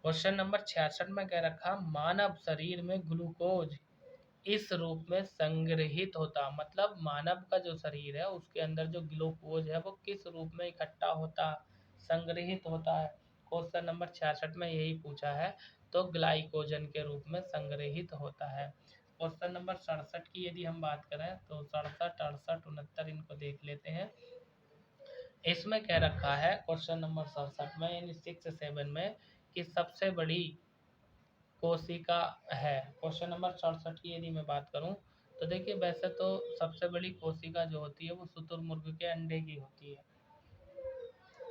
[SPEAKER 1] क्वेश्चन नंबर 66 में क्या रखा, मानव शरीर में ग्लूकोज इस रूप में संग्रहित होता, मतलब मानव का जो शरीर है उसके अंदर जो ग्लूकोज है वो किस रूप में इकट्ठा होता, संग्रहित होता है। क्वेश्चन नंबर 66 में यही पूछा है, तो ग्लाइकोजन के रूप में संग्रहित होता है। क्वेश्चन नंबर 67 की यदि हम बात करें तो 67, 68, 69 इनको देख लेते हैं। इसमें क्या रखा है क्वेश्चन नंबर 67 में यानी 67 में कि सबसे बड़ी कोशिका है। क्वेश्चन नंबर 67 की यदि मैं बात करूं तो देखिए वैसे तो सबसे बड़ी कोशिका जो होती है वो शुतुरमुर्ग के अंडे की होती है,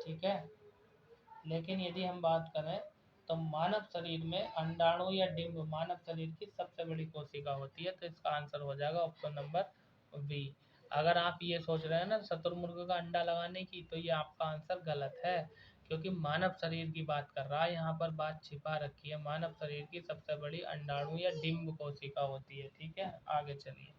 [SPEAKER 1] ठीक है। लेकिन यदि हम बात करें तो मानव शरीर में अंडाणु या डिंब मानव शरीर की सबसे बड़ी कोशिका होती है, तो इसका आंसर हो जाएगा ऑप्शन नंबर बी। अगर आप ये सोच रहे हैं ना शुतुरमुर्ग का अंडा लगाने की, तो ये आपका आंसर गलत है, क्योंकि मानव शरीर की बात कर रहा है, यहाँ पर बात छिपा रखी है। मानव शरीर की सबसे बड़ी अंडाणु या डिंब कोशिका होती है, ठीक है। आगे चलिए,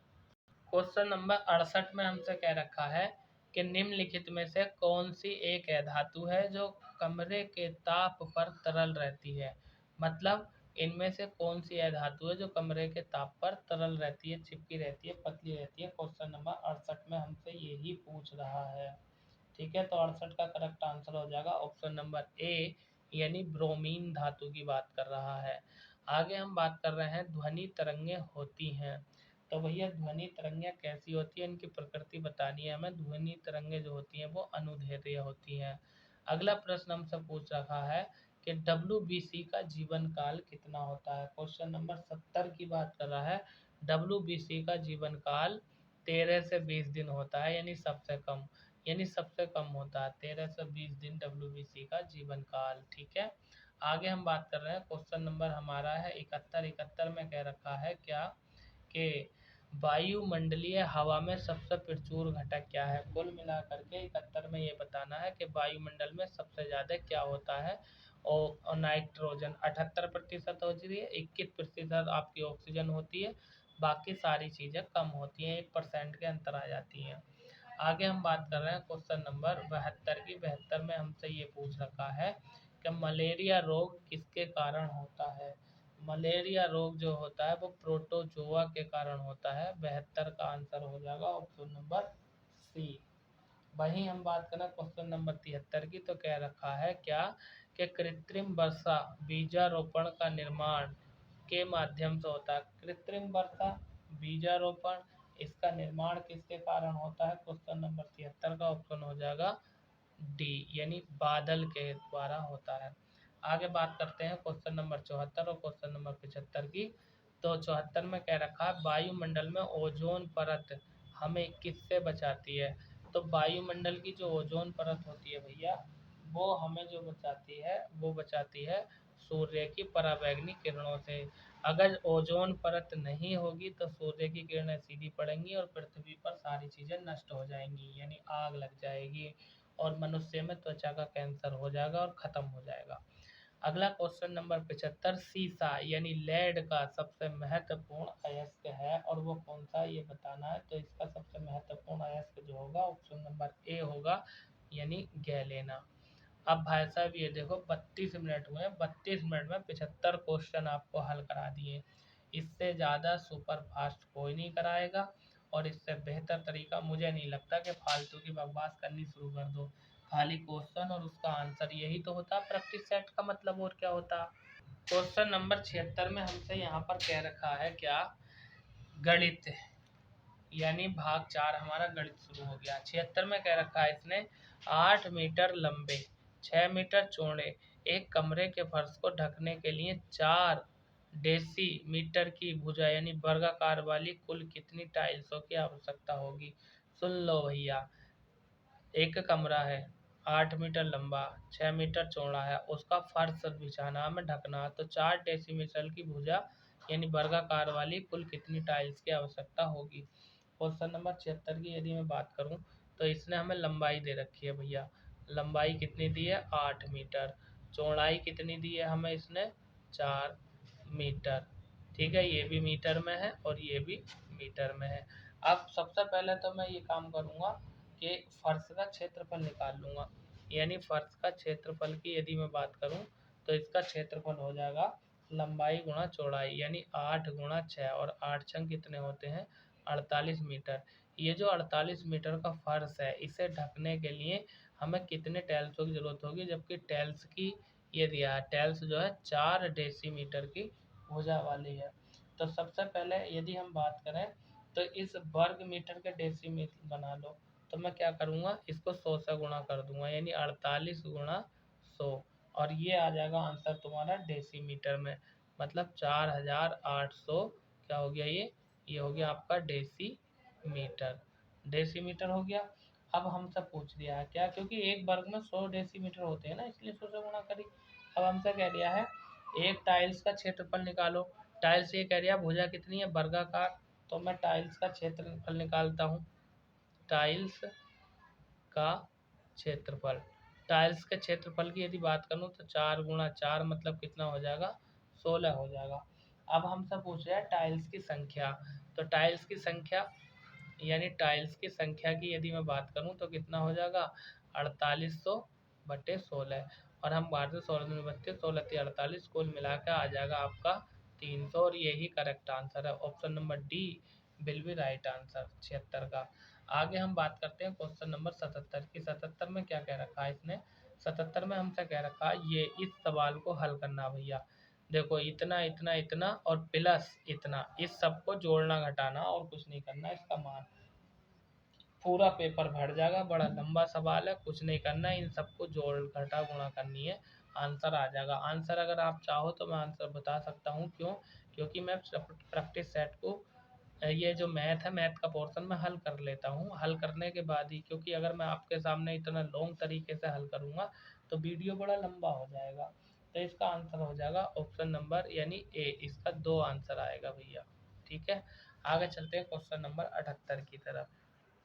[SPEAKER 1] क्वेश्चन नंबर 68 में हमसे कह रखा है कि निम्नलिखित में से कौन सी एक धातु है जो कमरे के ताप पर तरल रहती है। मतलब इनमें से कौन सी धातु है जो कमरे के ताप पर तरल रहती है, चिपकी रहती है, पतली रहती है। क्वेश्चन नंबर 68 में हमसे यही पूछ रहा है, ठीक है। तो 68 का करेक्ट आंसर हो जाएगा ऑप्शन नंबर ए, यानी ब्रोमीन धातु की बात कर रहा है। आगे हम बात कर रहे हैं ध्वनि तरंगें होती हैं, तो भैया ध्वनि तरंगें कैसी होती है, इनकी प्रकृति बतानी है हमें। ध्वनि तरंगें जो होती हैं वो अनुदैर्ध्य होती हैं। अगला प्रश्न हमसे पूछ रखा है कि WBC का जीवन काल कितना होता है। क्वेश्चन नंबर 70 की बात कर रहा है। WBC का जीवन काल 13 से 20 दिन होता है, यानी सबसे कम होता है 13 से 20 दिन WBC का जीवन काल, ठीक है। आगे हम बात कर रहे हैं, क्वेश्चन नंबर हमारा है 71 में कह रखा है क्या कि वायुमंडलीय हवा में सबसे प्रचुर घटक क्या है। कुल मिलाकर के 71 में ये बताना है कि वायुमंडल में सबसे ज़्यादा क्या होता है। और नाइट्रोजन 78% होती है, 21% आपकी ऑक्सीजन होती है, बाकी सारी चीज़ें कम होती हैं, 1% के अंतर आ जाती हैं। आगे हम बात कर रहे हैं क्वेश्चन नंबर 72 की। 72 में हमसे ये पूछ रखा है कि मलेरिया रोग किसके कारण होता है। मलेरिया रोग जो होता है वो प्रोटोजोआ के कारण होता है। 72 का आंसर हो जाएगा ऑप्शन नंबर सी। वहीं हम बात करें क्वेश्चन नंबर 73 की, तो कह रखा है क्या कि कृत्रिम वर्षा बीजारोपण का निर्माण के माध्यम से होता है। कृत्रिम वर्षा बीजारोपण, इसका निर्माण किसके कारण होता है। क्वेश्चन नंबर 73 का ऑप्शन हो जाएगा डी, यानी बादल के द्वारा होता है। आगे बात करते हैं क्वेश्चन नंबर 74 और क्वेश्चन नंबर 75 की। तो 74 में कह रखा है वायुमंडल में ओजोन परत हमें किससे बचाती है। तो वायुमंडल की जो ओजोन परत होती है भैया, वो हमें जो बचाती है वो बचाती है सूर्य की पराबैंगनी किरणों से। अगर ओजोन परत नहीं होगी तो सूर्य की किरणें सीधी पड़ेंगी और पृथ्वी पर सारी चीज़ें नष्ट हो जाएंगी, यानी आग लग जाएगी और मनुष्य में त्वचा का कैंसर हो जाएगा और ख़त्म हो जाएगा। अगला क्वेश्चन नंबर 75, सीसा यानी लेड का सबसे महत्वपूर्ण अयस्क है और वो कौन सा ये बताना है। तो इसका सबसे महत्वपूर्ण अयस्क जो होगा ऑप्शन नंबर ए होगा, यानी गैलेना। अब भाई साहब ये देखो 32 मिनट हुए, 32 मिनट में 75 क्वेश्चन आपको हल करा दिए। इससे ज़्यादा सुपर फास्ट कोई नहीं कराएगा और इससे बेहतर तरीका मुझे नहीं लगता कि फालतू की बकवास करनी शुरू कर दो। खाली क्वेश्चन और उसका आंसर, यही तो होता प्रैक्टिस सेट का मतलब, और क्या होता। क्वेश्चन नंबर 76 में हमसे यहाँ पर कह रखा है क्या, गणित यानी भाग 4 हमारा गणित शुरू हो गया। 76 में कह रखा है इसने 8 मीटर लंबे 6 मीटर चौड़े एक कमरे के फर्श को ढकने के लिए 4 डेसीमीटर की भुजा यानी वर्गाकार वाली कुल कितनी टाइल्सों की आवश्यकता होगी। सुन लो भैया, एक कमरा है 8 मीटर लंबा 6 मीटर चौड़ा है, उसका फर्श बिछाना हमें ढकना, तो 4 डेसीमीटर की भुजा यानी वर्गाकार वाली कुल कितनी टाइल्स की आवश्यकता होगी। क्वेश्चन नंबर 76 की यदि मैं बात करूं तो इसने हमें लंबाई दे रखी है भैया, लंबाई कितनी दी है 8 मीटर, चौड़ाई कितनी दी है हमें इसने 4 मीटर, ठीक है। ये भी मीटर में है और ये भी मीटर में है। अब सबसे पहले तो मैं ये काम करूँगा कि फर्श का क्षेत्रफल निकाल लूँगा, यानी फर्श का क्षेत्रफल की यदि मैं बात करूँ तो इसका क्षेत्रफल हो जाएगा लंबाई गुणा चौड़ाई, यानी 8 गुणा 6 और 8 छंग कितने होते हैं 48 मीटर। ये जो 48 मीटर का फर्श है इसे ढकने के लिए हमें कितने टाइल्सों की ज़रूरत होगी, जबकि टाइल्स की ये दिया है, टाइल्स जो है 4 डेसीमीटर की भुजा वाली है। तो सबसे पहले यदि हम बात करें तो इस वर्ग मीटर के डेसीमीटर बना लो, तो मैं क्या करूँगा इसको 100 से गुणा कर दूंगा, यानी 48 गुणा 100 और ये आ जाएगा आंसर तुम्हारा डेसीमीटर में, मतलब 4800 क्या हो गया ये ये हो गया आपका डेसीमीटर। डेसीमीटर हो गया। अब हमसे पूछ दिया है क्या, क्योंकि एक वर्ग में 100 डेसीमीटर होते हैं ना, इसलिए 100 से गुणा करी। अब हमसे कह दिया है एक टाइल्स का क्षेत्रफल निकालो। टाइल्स ये कह दिया भुजा कितनी है, वर्गाकार। तो मैं टाइल्स का क्षेत्रफल निकालता हूँ। टाइल्स का क्षेत्रफल, टाइल्स के क्षेत्रफल की यदि बात करूँ तो 4 × 4 मतलब कितना हो जाएगा, 16 हो जाएगा। अब हमसे पूछ रहा है टाइल्स की संख्या। तो टाइल्स की संख्या यानी टाइल्स की संख्या की यदि मैं बात करूं तो कितना हो जाएगा, 4800/16। और हम बाहर से 16 16 48 कुल मिला के आ जाएगा आपका 300। और यही करेक्ट आंसर है, option number D will be right answer 76 का। आगे हम बात करते हैं क्वेश्चन नंबर 77 की। 77 में क्या कह रखा है इसने, 77 में हमसे कह रखा है ये इस सवाल को हल करना भैया। देखो इतना इतना इतना और प्लस इतना, इस सबको जोड़ना घटाना और कुछ नहीं करना, इसका मान पूरा पेपर भर जाएगा। बड़ा लंबा सवाल है, कुछ नहीं करना है, इन सबको जोड़ घटा गुणा करनी है, आंसर आ जाएगा। आंसर अगर आप चाहो तो मैं आंसर बता सकता हूँ, क्यों, क्योंकि मैं प्रैक्टिस सेट को ये जो मैथ है, मैथ का पोर्शन मैं हल कर लेता हूँ। हल करने के बाद ही, क्योंकि अगर मैं आपके सामने इतना लॉन्ग तरीके से हल करूँगा तो वीडियो बड़ा लंबा हो जाएगा। तो इसका आंसर हो जाएगा ऑप्शन नंबर यानी ए, इसका 2 आंसर आएगा भैया। ठीक है, आगे चलते हैं क्वेश्चन नंबर 78 की तरफ।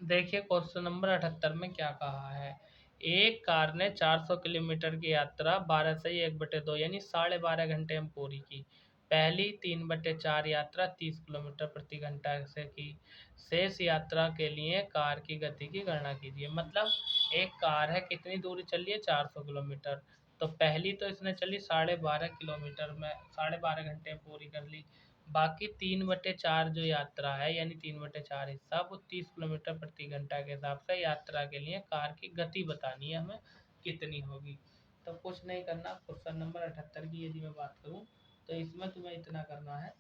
[SPEAKER 1] देखिए क्वेश्चन नंबर 78 में क्या कहा है। एक कार ने 400 किलोमीटर की यात्रा 12/1/2 यानी 12.5 घंटे में पूरी की। पहली 3/4 यात्रा 30 किलोमीटर प्रति घंटा से की। शेष यात्रा के लिए कार की गति की गणना कीजिए। मतलब एक कार है, कितनी दूरी चल रही है, 400 किलोमीटर। तो पहली तो इसने चली 12.5 किलोमीटर में, 12.5 घंटे में पूरी कर ली। बाकी 3/4 जो यात्रा है यानी 3/4 हिस्सा, वो 30 किलोमीटर प्रति घंटा के हिसाब से यात्रा के लिए कार की गति बतानी है हमें कितनी होगी। तो कुछ नहीं करना, क्वेश्चन नंबर 78 की यदि मैं बात करूं तो इसमें तुम्हें इतना करना है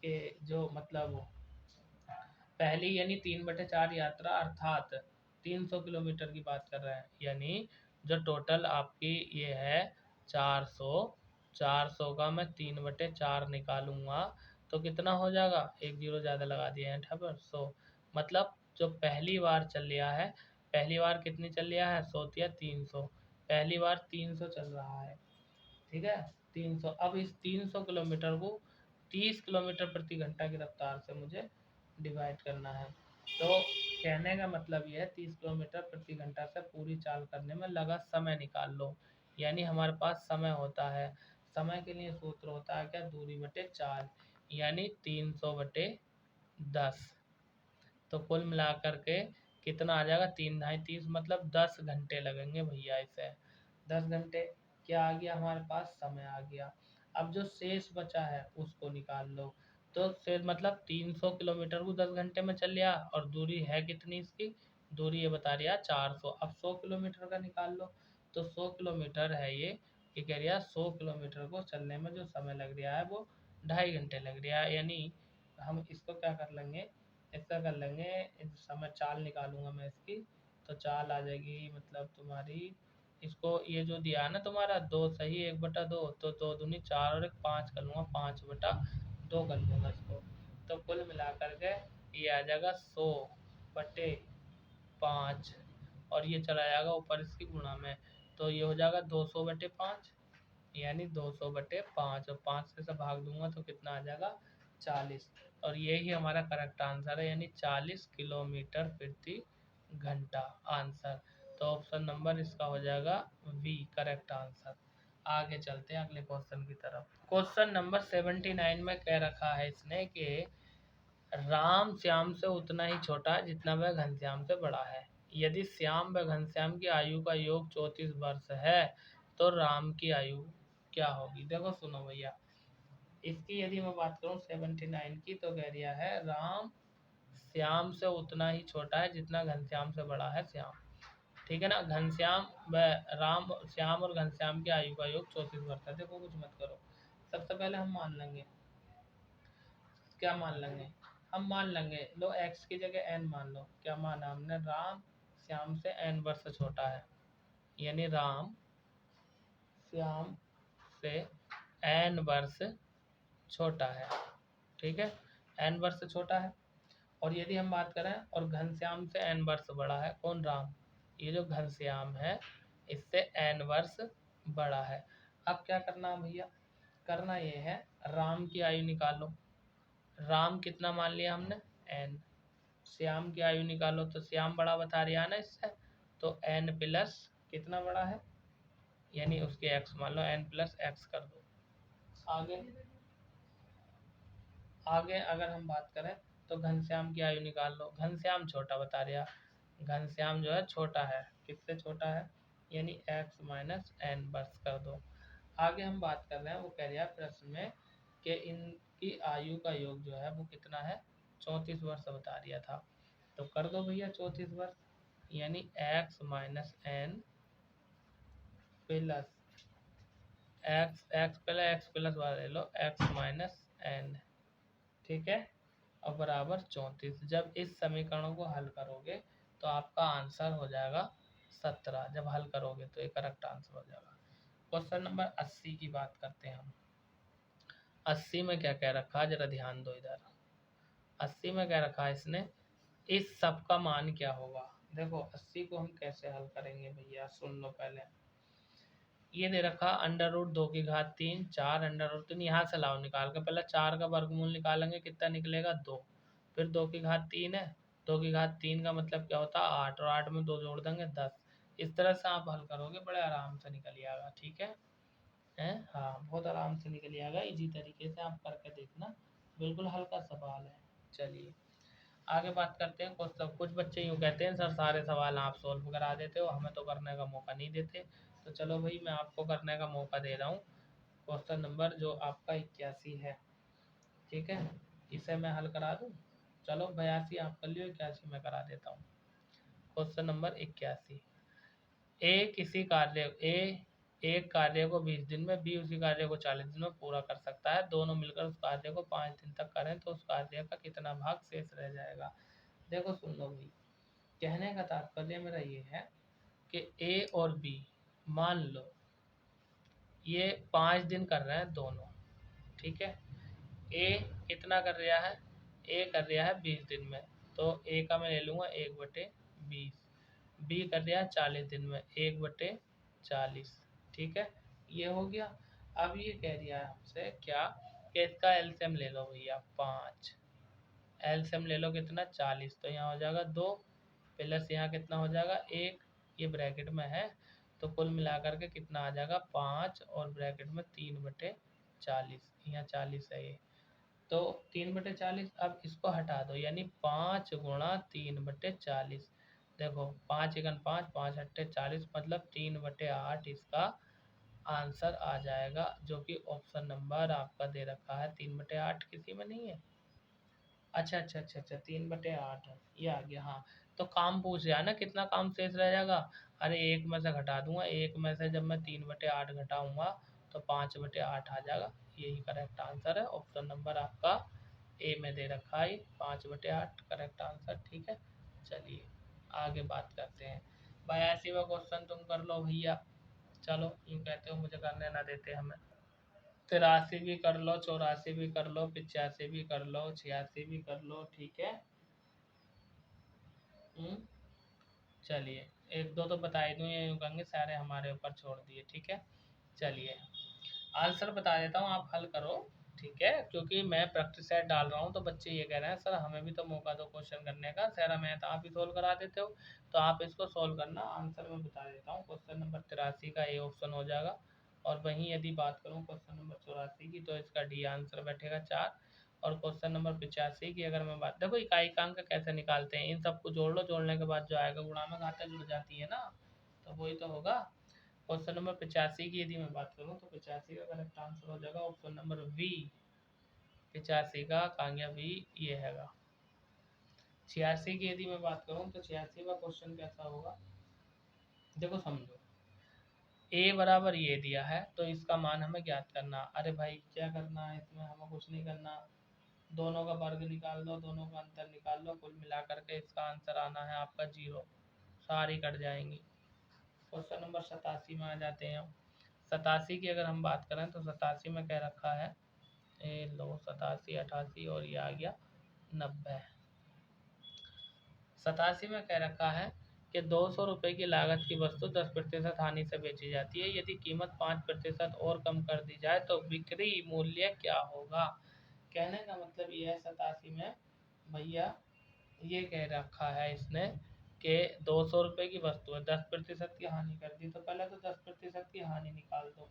[SPEAKER 1] कि जो मतलब पहली यानी 3/4 यात्रा अर्थात 300 किलोमीटर की बात कर रहे हैं, यानी जो टोटल आपकी ये है 400, 400 का मैं 3/4 निकालूंगा तो कितना हो जाएगा, एक जीरो ज़्यादा लगा दिया है, 100। मतलब जो पहली बार चल रहा है, पहली बार कितनी चल रहा है, 100 या 300, पहली बार 300 चल रहा है। ठीक है, 300। अब इस 300 किलोमीटर को 30 किलोमीटर प्रति घंटा की रफ्तार से मुझे डिवाइड करना है। तो कहने का मतलब यह है 30 किलोमीटर प्रति घंटा से पूरी चाल करने में लगा समय निकाल लो। यानी हमारे पास समय होता है, समय के लिए सूत्र होता है क्या, दूरी बटे चाल, यानी 300/10। तो कुल मिलाकर के कितना आ जाएगा, 3 ढाई 30 मतलब 10 घंटे लगेंगे भैया इसे। 10 घंटे क्या आ गया हमारे पास, समय आ गया। अब जो शेष बचा है उसको निकाल लो। तो शेष मतलब 300 किलोमीटर को 10 घंटे में चल लिया, और दूरी है कितनी इसकी, दूरी ये बता रही है 400। अब 100 किलोमीटर का निकाल लो। तो 100 किलोमीटर है ये कह रहा है 100 किलोमीटर को चलने में जो समय लग रहा है वो 2.5 घंटे लग रहा है। यानी हम इसको क्या कर लेंगे, इसका कर लेंगे, समय चाल निकालूंगा मैं इसकी। तो चाल आ जाएगी मतलब तुम्हारी, इसको ये जो दिया है ना तुम्हारा 2 सही 1/2, तो 2 दूनी 4 और 1 5 कर लूँगा, 5/2 कर लूँगा इसको। तो कुल मिलाकर के ये आ जाएगा 100/5, और ये चला जाएगा ऊपर इसकी गुणा में। तो ये हो जाएगा 200/5, यानी 200/5, और 5 से भाग दूंगा तो कितना आ जाएगा, 40। और यही हमारा करेक्ट आंसर है, यानी 40 किलोमीटर प्रति घंटा आंसर। तो ऑप्शन नंबर इसका हो जाएगा वी करेक्ट आंसर। आगे चलते हैं अगले क्वेश्चन की तरफ। क्वेश्चन नंबर 79 में कह रखा है इसने कि राम श्याम से उतना ही छोटा है जितना वह घनश्याम से बड़ा है। यदि श्याम व घनश्याम की आयु का योग 34 वर्ष है तो राम की आयु क्या होगी। देखो सुनो भैया, इसकी यदि मैं बात करूं 79 की, तो कह दिया है राम श्याम से उतना ही छोटा है जितना घनश्याम से बड़ा है श्याम। ठीक है ना, घनश्याम व राम, श्याम और घनश्याम की आयु का योग 34 वर्ष है। देखो कुछ मत करो, सबसे पहले हम मान लेंगे, क्या मान लेंगे, हम मान लेंगे, लो x की जगह n मान लो। क्या माना हमने, राम श्याम से n वर्ष छोटा है, यानी राम श्याम से n वर्ष छोटा है। ठीक है, n वर्ष छोटा है। और यदि हम बात करें और घनश्याम से n वर्ष बड़ा है कौन, राम, ये जो घनश्याम है इससे n वर्ष बड़ा है। अब क्या करना है भैया, करना ये है राम की आयु निकालो। राम कितना मान लिया हमने, n। श्याम की आयु निकालो तो श्याम बड़ा बता रहा है ना इससे, तो n प्लस कितना बड़ा है, यानी उसके x मान लो, n प्लस x कर दो। आगे आगे अगर हम बात करें तो घनश्याम की आयु निकाल लो। घनश्याम छोटा बता रहा, घनश्याम जो है छोटा है, किससे छोटा है, यानी x माइनस n वर्ष कर दो। आगे हम बात कर रहे हैं, वो कह रहा है प्रश्न में कि इनकी आयु का योग जो है वो कितना है, 34 वर्ष बता दिया था, तो कर दो भैया 34 वर्ष, यानी x minus n plus x plus वाला ले लो, x माइनस n, ठीक है, और बराबर 34। जब इस समीकरणों को हल करोगे तो आपका आंसर हो जाएगा 17। जब हल करोगे तो ये करेक्ट आंसर हो जाएगा। क्वेश्चन नंबर 80 की बात करते हैं हम। 80 में क्या कह रखा है, जरा ध्यान दो इधर। 80 में क्या रखा है इसने, इस सब का मान क्या होगा। देखो 80 को हम कैसे हल करेंगे भैया, सुन लो पहले। ये दे रखा अंडर रूट 2 की घात 3, 4 अंडर रूट 3, यहाँ से लाओ निकाल के, पहले 4 का वर्गमूल निकालेंगे, कितना निकलेगा 2, फिर 2 की घात 3 है, 2 की घात 3 का मतलब क्या होता है 8, और 8 में 2 जोड़ देंगे 10। इस तरह से आप हल करोगे, बड़े आराम से निकल आएगा, ठीक है, हाँ बहुत आराम से निकल आएगा, इजी तरीके से आप करके देखना, बिल्कुल हल्का सवाल है। चलिए आगे बात करते हैं। कुछ बच्चे यूँ कहते हैं सर सारे सवाल आप सोल्व करा देते हो, हमें तो करने का मौका नहीं देते, तो चलो भाई मैं आपको करने का मौका दे रहा हूँ। क्वेश्चन नंबर जो आपका 81 है, ठीक है, इसे मैं हल करा दूँ। चलो 82 आप कर लियो, 81 मैं करा देता हूँ। क्वेश्चन नंबर 81, ए एक कार्य को 20 दिन में, बी उसी कार्य को 40 दिन में पूरा कर सकता है, दोनों मिलकर उस कार्य को 5 दिन तक करें तो उस कार्य का कितना भाग शेष रह जाएगा। देखो सुन लो भाई, कहने का तात्पर्य मेरा ये है कि ए और बी मान लो ये 5 दिन कर रहे हैं दोनों, ठीक है, ए कितना कर रहा है, ए कर रहा है 20 दिन में, तो ए का मैं ले लूँगा 1/20, बी कर रहा है 40 दिन में 1/40, ठीक है, ये हो गया। अब ये कह रहा है हमसे क्या कि इसका एलसीएम ले लो भैया 5, एलसीएम ले लो कितना 40, तो यहाँ हो जाएगा 2 प्लस यहाँ कितना हो जाएगा 1, ये ब्रैकेट में है, तो कुल मिलाकर के कितना आ जाएगा 5 और ब्रैकेट में 3/40, यहाँ 40 है ये, तो 3/40। अब इसको हटा दो, यानी 5 गुणा 3/40, देखो 5 एकन 5, 5 अट्ठे 40, मतलब 3/8 इसका आंसर आ जाएगा, जो कि ऑप्शन नंबर आपका दे रखा है 3/8, किसी में नहीं है। अच्छा 3/8 है, ये आ गया, हाँ। तो काम पूछ रहा है ना कितना काम शेष रह जाएगा, अरे एक में से घटा दूंगा, एक में से जब मैं 3/8 घटाऊंगा तो 5/8 आ जाएगा, यही करेक्ट आंसर है। ऑप्शन नंबर आपका ए में दे रखा है 5/8 करेक्ट आंसर, ठीक है। चलिए आगे बात करते हैं। 82वां क्वेश्चन तुम कर लो भैया, चलो यूँ कहते हो मुझे करने ना देते हमें। 83 भी कर लो, 84 भी कर लो, 85 भी कर लो, 86 भी कर लो, ठीक है। चलिए एक दो तो बता ही दूँ, ये यूँ कहेंगे सारे हमारे ऊपर छोड़ दिए, ठीक है। चलिए आंसर बता देता हूँ, आप हल करो, ठीक है, क्योंकि मैं प्रैक्टिस सेट डाल रहा हूँ तो बच्चे ये कह रहे हैं सर हमें भी तो मौका दो क्वेश्चन करने का, सारा मैथ आप ही सोल्व करा देते हो, तो आप इसको सोल्व करना। आंसर मैं बता देता हूँ, क्वेश्चन नंबर 83 का ए ऑप्शन हो जाएगा, और वहीं यदि बात करूँ क्वेश्चन नंबर 84 की तो इसका डी आंसर बैठेगा 4, और क्वेश्चन नंबर 85 की अगर मैं बात, देखो इकाई अंक कैसे निकालते हैं, इन सबको जोड़ लो, जोड़ने के बाद जो आएगा गुणा में घाता जुड़ जाती है ना, तो वही तो होगा। क्वेश्चन नंबर 85 की यदि मैं बात करूँ तो 85 का करेक्ट आंसर हो जाएगा ऑप्शन नंबर बी, 85 का कांग्या बी ये हैगा। 86 की यदि मैं बात करूँ तो 86 का क्वेश्चन कैसा होगा, देखो समझो, ए बराबर ये दिया है तो इसका मान हमें ज्ञात करना। अरे भाई क्या करना है इसमें, हमें कुछ नहीं करना, दोनों का वर्ग निकाल लो, दोनों का अंतर निकाल लो, कुल मिला करके इसका आंसर आना है आपका 0, सारी कट जाएंगी। क्वेश्चन नंबर 87 में आ जाते हैं हम। 87 की अगर हम बात करें तो 87 में कह रखा है, ए लो 87 88 और ये आ गया 90, 87 में कह रखा है कि 200 रुपये की लागत की वस्तु 10% हानि से बेची जाती है, यदि कीमत 5% और कम कर दी जाए तो बिक्री मूल्य क्या होगा। कहने का मतलब ये है 87 में भैया ये कह रखा है इसने कि 200 रुपये की वस्तु है, 10% की हानि कर दी, तो पहले तो 10% की हानि निकाल दो,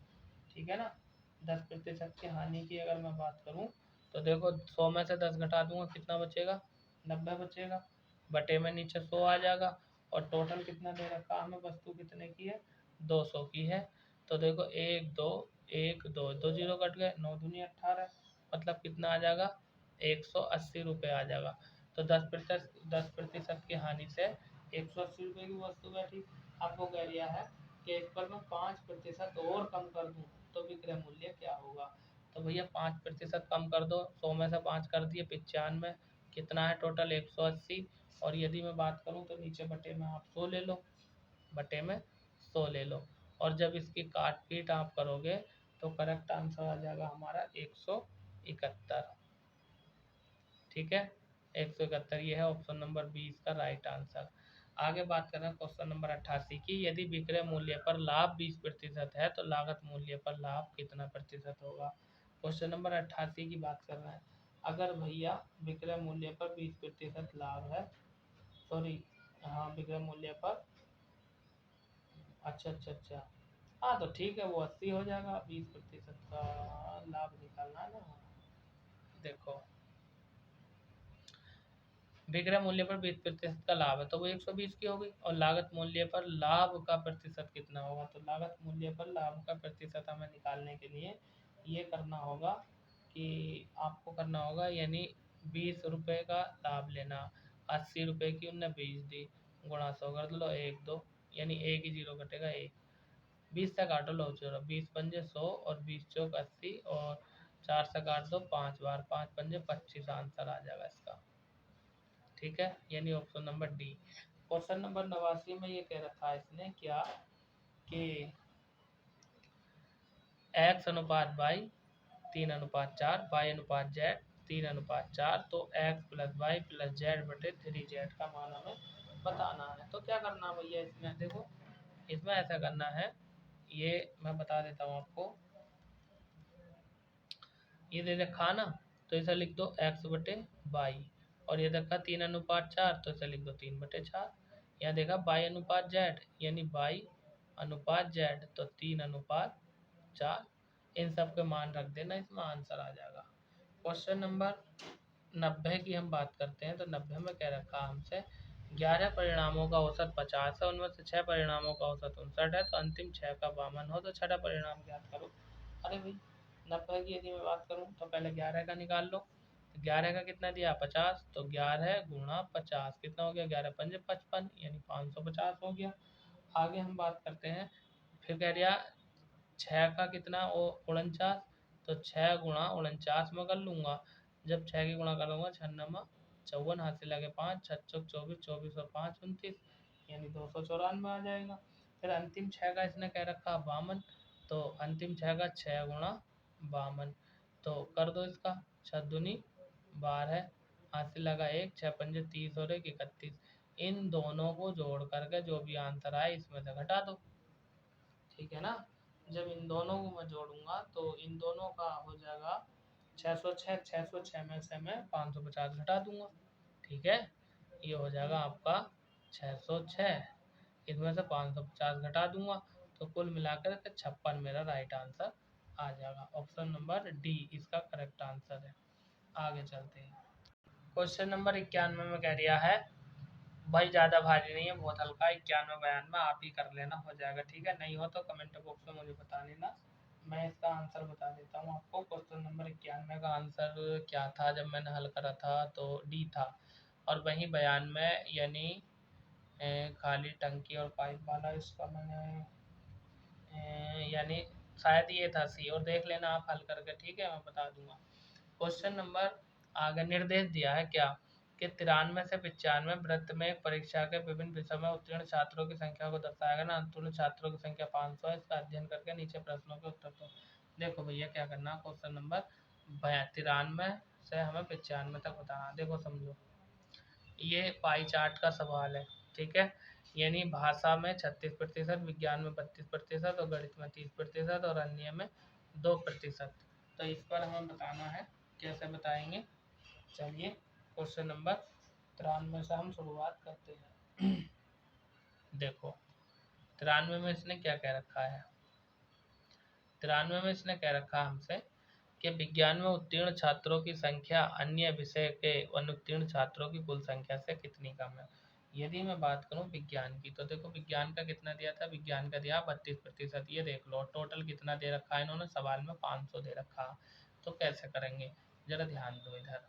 [SPEAKER 1] ठीक है ना। 10% की हानि की अगर मैं बात करूं तो देखो 100 में से 10 घटा दूंगा, कितना बचेगा, 90 बचेगा, बटे में नीचे 100 आ जाएगा, और टोटल कितना दे रखा हमें, वस्तु कितने की है, 200 की है। तो देखो 1 2 1 2 2 जीरो कट गए, 9 दूनी 18, मतलब कितना आ जाएगा, 180 रुपये आ जाएगा। तो 10% की हानि से 180 रुपये की वस्तु बैठी। आपको कह दिया है कि इस पर मैं 5% और कम कर दूं तो विक्रय मूल्य क्या होगा। तो भैया 5% कम कर दो, 100 में से 5 कर दिए 95, कितना है टोटल 180। और यदि मैं बात करूं तो नीचे बटे में आप 100 ले लो, बटे में 100 ले लो, और जब इसकी काट पीट आप करोगे तो करेक्ट आंसर आ जाएगा हमारा 171, ठीक है। 171 ये है ऑप्शन नंबर 20 का राइट आंसर। आगे बात करें क्वेश्चन नंबर 88 की, यदि विक्रय मूल्य पर लाभ 20% है तो लागत मूल्य पर लाभ कितना प्रतिशत होगा। क्वेश्चन नंबर 88 की बात कर रहे हैं। अगर भैया विक्रय मूल्य पर 20% लाभ है, सॉरी हाँ विक्रय मूल्य पर, अच्छा, हाँ तो ठीक है, वो 80 हो जाएगा, 20% का लाभ निकालना है ना। देखो विक्रय मूल्य पर 20% का लाभ है तो वो 120 की होगी, और लागत मूल्य पर लाभ का प्रतिशत कितना होगा। तो लागत मूल्य पर लाभ का प्रतिशत हमें निकालने के लिए ये करना होगा कि आपको करना होगा, यानी 20 रुपये का लाभ लेना, 80 रुपये की उनने 20 दी, गुणा 100 कर लो, 1 2, यानी एक ही जीरो कटेगा, 1 20 से काटो लो चलो, 20 पंजे 100 और 20 चौक 80, और 4 से काट दो 5 बार, 5 पंजे 25 आंसर आ जाएगा इसका, ठीक है, यानी option number D. Question number 89 में ये कह रखा है इसने क्या कि x अनुपात y 3:4, y अनुपात z 3:4, तो x plus Y plus Z बटे 3z का मान हमें बताना है। तो क्या करना है भैया इसमें, देखो इसमें ऐसा करना है, ये मैं बता देता हूँ आपको, ये दे रखा ना, तो इसे लिख दो x बटे वाई, और ये देखा 3:4 तो इसे लिख दो 3/4। यहाँ देखा y अनुपात z यानी y अनुपात z, तो 3:4, इन सब के मान रख देना, इसमें आंसर आ जाएगा। क्वेश्चन नंबर 90 की हम बात करते हैं, तो 90 में कह रखा हमसे 11 परिणामों का औसत 50 है, उनमें से 6 परिणामों का औसत 59 है, तो अंतिम 6 का वामन हो तो छठा परिणाम ज्ञात करो। अरे भाई 90 की यदि मैं बात करूँ तो पहले 11 का निकाल लो, तो 11 का कितना दिया 50, तो 11 गुणा 50 कितना हो गया, 11 पंजे 55, यानी 550 हो गया। आगे हम बात करते हैं, फिर कह दिया 6 का कितना 49, तो 6 गुणा 49 में कर लूँगा, जब 6 की गुणा करूँगा 6 54, हाथ से लगे 5, 6 चौक 24, 24 और 5 29, यानी 294 आ जाएगा। फिर अंतिम 6 का इसने कह रखा 52, तो अंतिम 6 का 6 गुणा 52, तो कर दो इसका, 6 दूनी 12, हाथ से लगा 1, 6 पंजे 30 और 1 31, इन दोनों को जोड़ करके जो भी आंसर आए इसमें से घटा दो, ठीक है ना। जब इन दोनों को मैं जोड़ूंगा तो इन दोनों का हो जाएगा 606, 606 में से मैं 550 घटा दूंगा, ठीक है, ये हो जाएगा आपका 606, इसमें से 550 घटा दूंगा, तो कुल मिलाकर के 56 मेरा राइट आंसर आ जाएगा। ऑप्शन नंबर डी इसका करेक्ट आंसर है। आगे चलते हैं, क्वेश्चन नंबर 91 में कह दिया है, भाई ज़्यादा भारी नहीं है, बहुत हल्का, 91 बयान में आप ही कर लेना, हो जाएगा, ठीक है, नहीं हो तो कमेंट बॉक्स में मुझे बता देना, मैं इसका आंसर बता देता हूँ आपको। क्वेश्चन नंबर 91 का आंसर क्या था, जब मैंने हल करा था तो डी था, और वहीं बयान में यानी खाली टंकी और पाइप वाला, इसका मैंने यानी शायद ये था सी, और देख लेना आप हल करके, ठीक है, मैं बता दूंगा। क्वेश्चन नंबर आगे निर्देश दिया है क्या कि 93 से 95 वृत्त में एक परीक्षा के विभिन्न विषयों में उत्तीर्ण छात्रों की संख्या को दर्शाएगा ना, उत्तीर्ण छात्रों की संख्या 500 है, इसका अध्ययन करके नीचे प्रश्नों के उत्तर दो। देखो भैया क्या करना, क्वेश्चन नंबर 93 से हमें 95 तक बताना, देखो समझो ये पाई चार्ट का सवाल है, ठीक है। यानी भाषा में 36%, विज्ञान में 32% और गणित में 30% और अन्य में 2%। तो इस पर हमें बताना है, कैसे बताएंगे। चलिए क्वेश्चन नंबर 93 से हम शुरुआत करते हैं। देखो 93 में इसने क्या कह रखा है। 93 में इसने कह रखा हमसे कि विज्ञान में उत्तीर्ण छात्रों की संख्या अन्य विषय के अनुत्तीर्ण छात्रों की कुल संख्या से कितनी कम है। यदि मैं बात करूं विज्ञान की, तो देखो विज्ञान का कितना दिया था, विज्ञान का दिया 32%। ये देख लो टोटल कितना दे रखा है इन्होंने, सवाल में 500 दे रखा। तो कैसे करेंगे, जरा ध्यान दो इधर।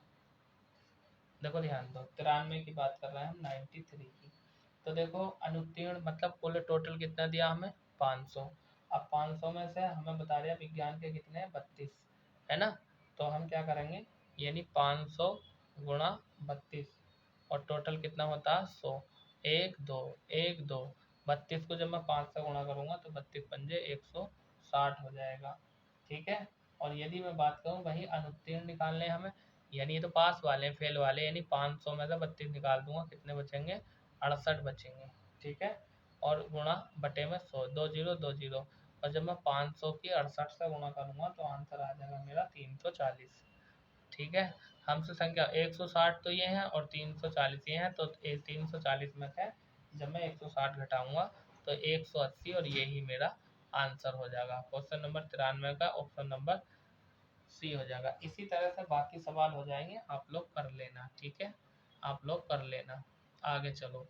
[SPEAKER 1] देखो ध्यान दो, 93 की बात कर रहे हैं हम, 93 की। तो देखो अनुत्तीर्ण मतलब कुल टोटल कितना दिया हमें, 500। अब 500 में से हमें बता दिया विज्ञान के कितने हैं, 32, है ना। तो हम क्या करेंगे, यानी 500 गुणा 32 और टोटल कितना होता है 100। 1 2 1 2, 32 को जब मैं 5 से गुणा करूँगा तो 32 पंजे 160 हो जाएगा, ठीक है। और यदि मैं बात करूँ वही अनुत्तीर्ण निकालने हमें, यानी ये तो पास वाले हैं, फेल वाले, यानी 500 में से 32 निकाल दूंगा, कितने बचेंगे, 68 बचेंगे, ठीक है। और गुणा बटे में 100, 2 जीरो 2 जीरो, और जब मैं 500 की 68 से गुणा करूंगा तो आंसर आ जाएगा मेरा 340, ठीक है। हमसे संख्या 160 तो ये है और 340 ये है, तो 340 में से जब मैं 160 घटाऊंगा तो 180 और यही मेरा आंसर हो जाएगा। क्वेश्चन नंबर 93 का ऑप्शन नंबर सी हो जाएगा। इसी तरह से बाकी सवाल हो जाएंगे, आप लोग कर लेना, ठीक है, आप लोग कर लेना। आगे चलो,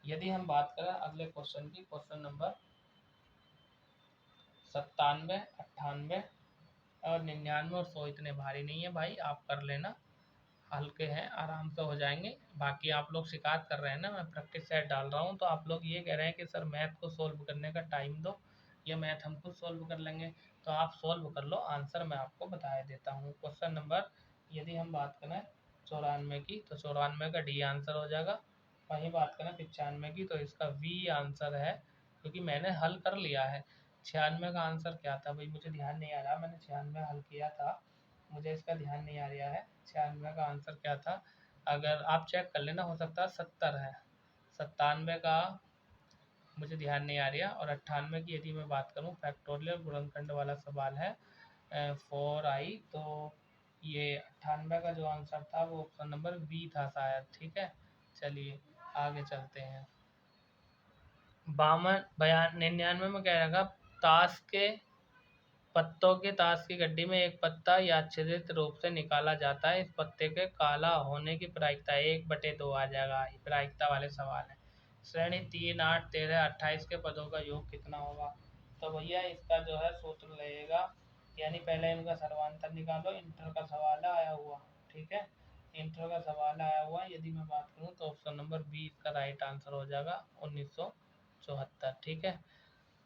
[SPEAKER 1] यदि हम बात करें अगले क्वेश्चन की, क्वेश्चन नंबर 97, 98 और 99 और 100 इतने भारी नहीं है भाई, आप कर लेना, हल्के हैं, आराम से हो जाएंगे। बाकी आप लोग शिकायत कर रहे हैं ना, मैं प्रैक्टिस सेट डाल रहा हूँ, तो आप लोग ये कह रहे हैं कि सर मैथ को सोल्व करने का टाइम दो, ये मैथ हम खुद सोल्व कर लेंगे। तो आप सोल्व कर लो, आंसर मैं आपको बता देता हूँ। क्वेश्चन नंबर यदि हम बात करें 94 की, तो 94 का डी आंसर हो जाएगा। वहीं बात करें 95 की, तो इसका वी आंसर है, क्योंकि मैंने हल कर लिया है। 96 का आंसर क्या था भाई, मुझे ध्यान नहीं आ रहा, मैंने 96 हल किया था, मुझे इसका ध्यान नहीं आ रहा है। 96 का आंसर क्या था, अगर आप चेक कर लेना, हो सकता है 70 है। 97 का मुझे ध्यान नहीं आ रहा। और 98 की यदि मैं बात करूँ, फैक्टोरियल गुणनखंड वाला सवाल है, 4i, तो ये 98 का जो आंसर था वो ऑप्शन नंबर बी था शायद, ठीक है। चलिए आगे चलते हैं। 99 में क्या रहेगा, ताश के पत्तों के ताश की गड्डी में एक पत्ता यादृच्छिक रूप से निकाला जाता है, इस पत्ते के काला होने की प्रायिकता 1/2 आ जाएगा, ये प्रायिकता वाले सवाल है। श्रेणी 3, 8, 13, 28 के पदों का योग कितना होगा। तो भैया इसका जो है सूत्र रहेगा, यानी पहले इनका सर्वांतर निकालो, इंटर का सवाल है आया हुआ, ठीक है, इंटर का सवाल आया हुआ। यदि मैं बात करूँ तो ऑप्शन नंबर बी इसका राइट आंसर हो जाएगा, 1974, ठीक है।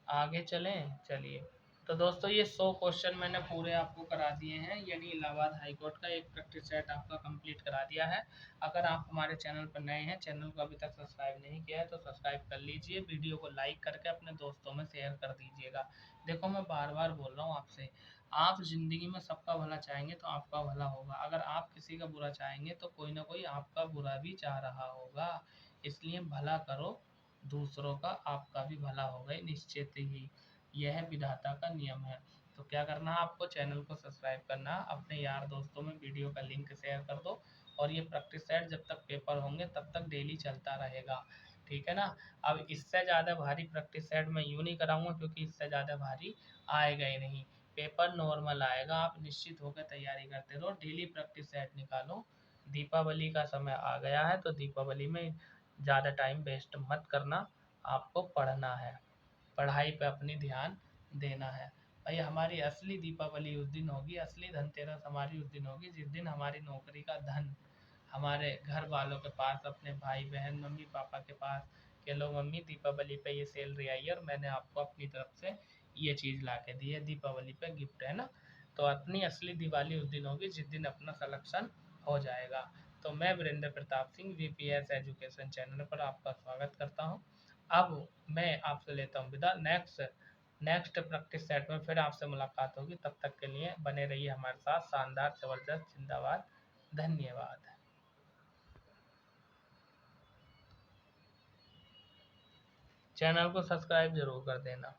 [SPEAKER 1] आगे चलें, चलिए। तो दोस्तों ये 100 क्वेश्चन मैंने पूरे आपको करा दिए हैं, यानी इलाहाबाद हाई कोर्ट का एक प्रैक्टिस सेट आपका कंप्लीट करा दिया है। अगर आप हमारे चैनल पर नए हैं, चैनल को अभी तक सब्सक्राइब नहीं किया है तो सब्सक्राइब कर लीजिए, वीडियो को लाइक करके अपने दोस्तों में शेयर कर दीजिएगा। देखो मैं बार बार बोल रहा हूँ आपसे, आप ज़िंदगी में सबका भला चाहेंगे तो आपका भला होगा, अगर आप किसी का बुरा चाहेंगे तो कोई ना कोई आपका बुरा भी चाह रहा होगा। इसलिए भला करो दूसरों का, आपका भी भला होगा निश्चित ही, यह विधाता का नियम है। तो क्या करना है आपको, चैनल को सब्सक्राइब करना, अपने यार दोस्तों में वीडियो का लिंक शेयर कर दो, और ये प्रैक्टिस सेट जब तक पेपर होंगे तब तक डेली चलता रहेगा, ठीक है ना। अब इससे ज़्यादा भारी प्रैक्टिस सेट मैं यूँ नहीं कराऊंगा, क्योंकि इससे ज़्यादा भारी आएगा ही नहीं, पेपर नॉर्मल आएगा, आप निश्चित होकर तैयारी करते रहो, डेली प्रैक्टिस सेट निकालो। दीपावली का समय आ गया है, तो दीपावली में ज़्यादा टाइम वेस्ट मत करना, आपको पढ़ना है, पढ़ाई पे अपनी ध्यान देना है भाई। हमारी असली दीपावली उस दिन होगी, असली धनतेरस हमारी उस दिन होगी जिस दिन हमारी नौकरी का धन हमारे घर वालों के पास, अपने भाई बहन मम्मी पापा के पास, के लो मम्मी दीपावली पे ये सैलरी आई है और मैंने आपको अपनी तरफ से ये चीज़ ला के दी है, दीपावली पे गिफ्ट है ना। तो अपनी असली दिवाली उस दिन होगी जिस दिन अपना सिलेक्शन हो जाएगा। तो मैं Virendra Pratap Singh VPS education channel पर आपका स्वागत करता हूँ। अब मैं आपसे लेता हूँ विदा, नेक्स्ट प्रैक्टिस सेट में फिर आपसे मुलाकात होगी, तब तक के लिए बने रहिए हमारे साथ। शानदार, जबरदस्त, जिंदाबाद, धन्यवाद। चैनल को सब्सक्राइब ज़रूर कर देना।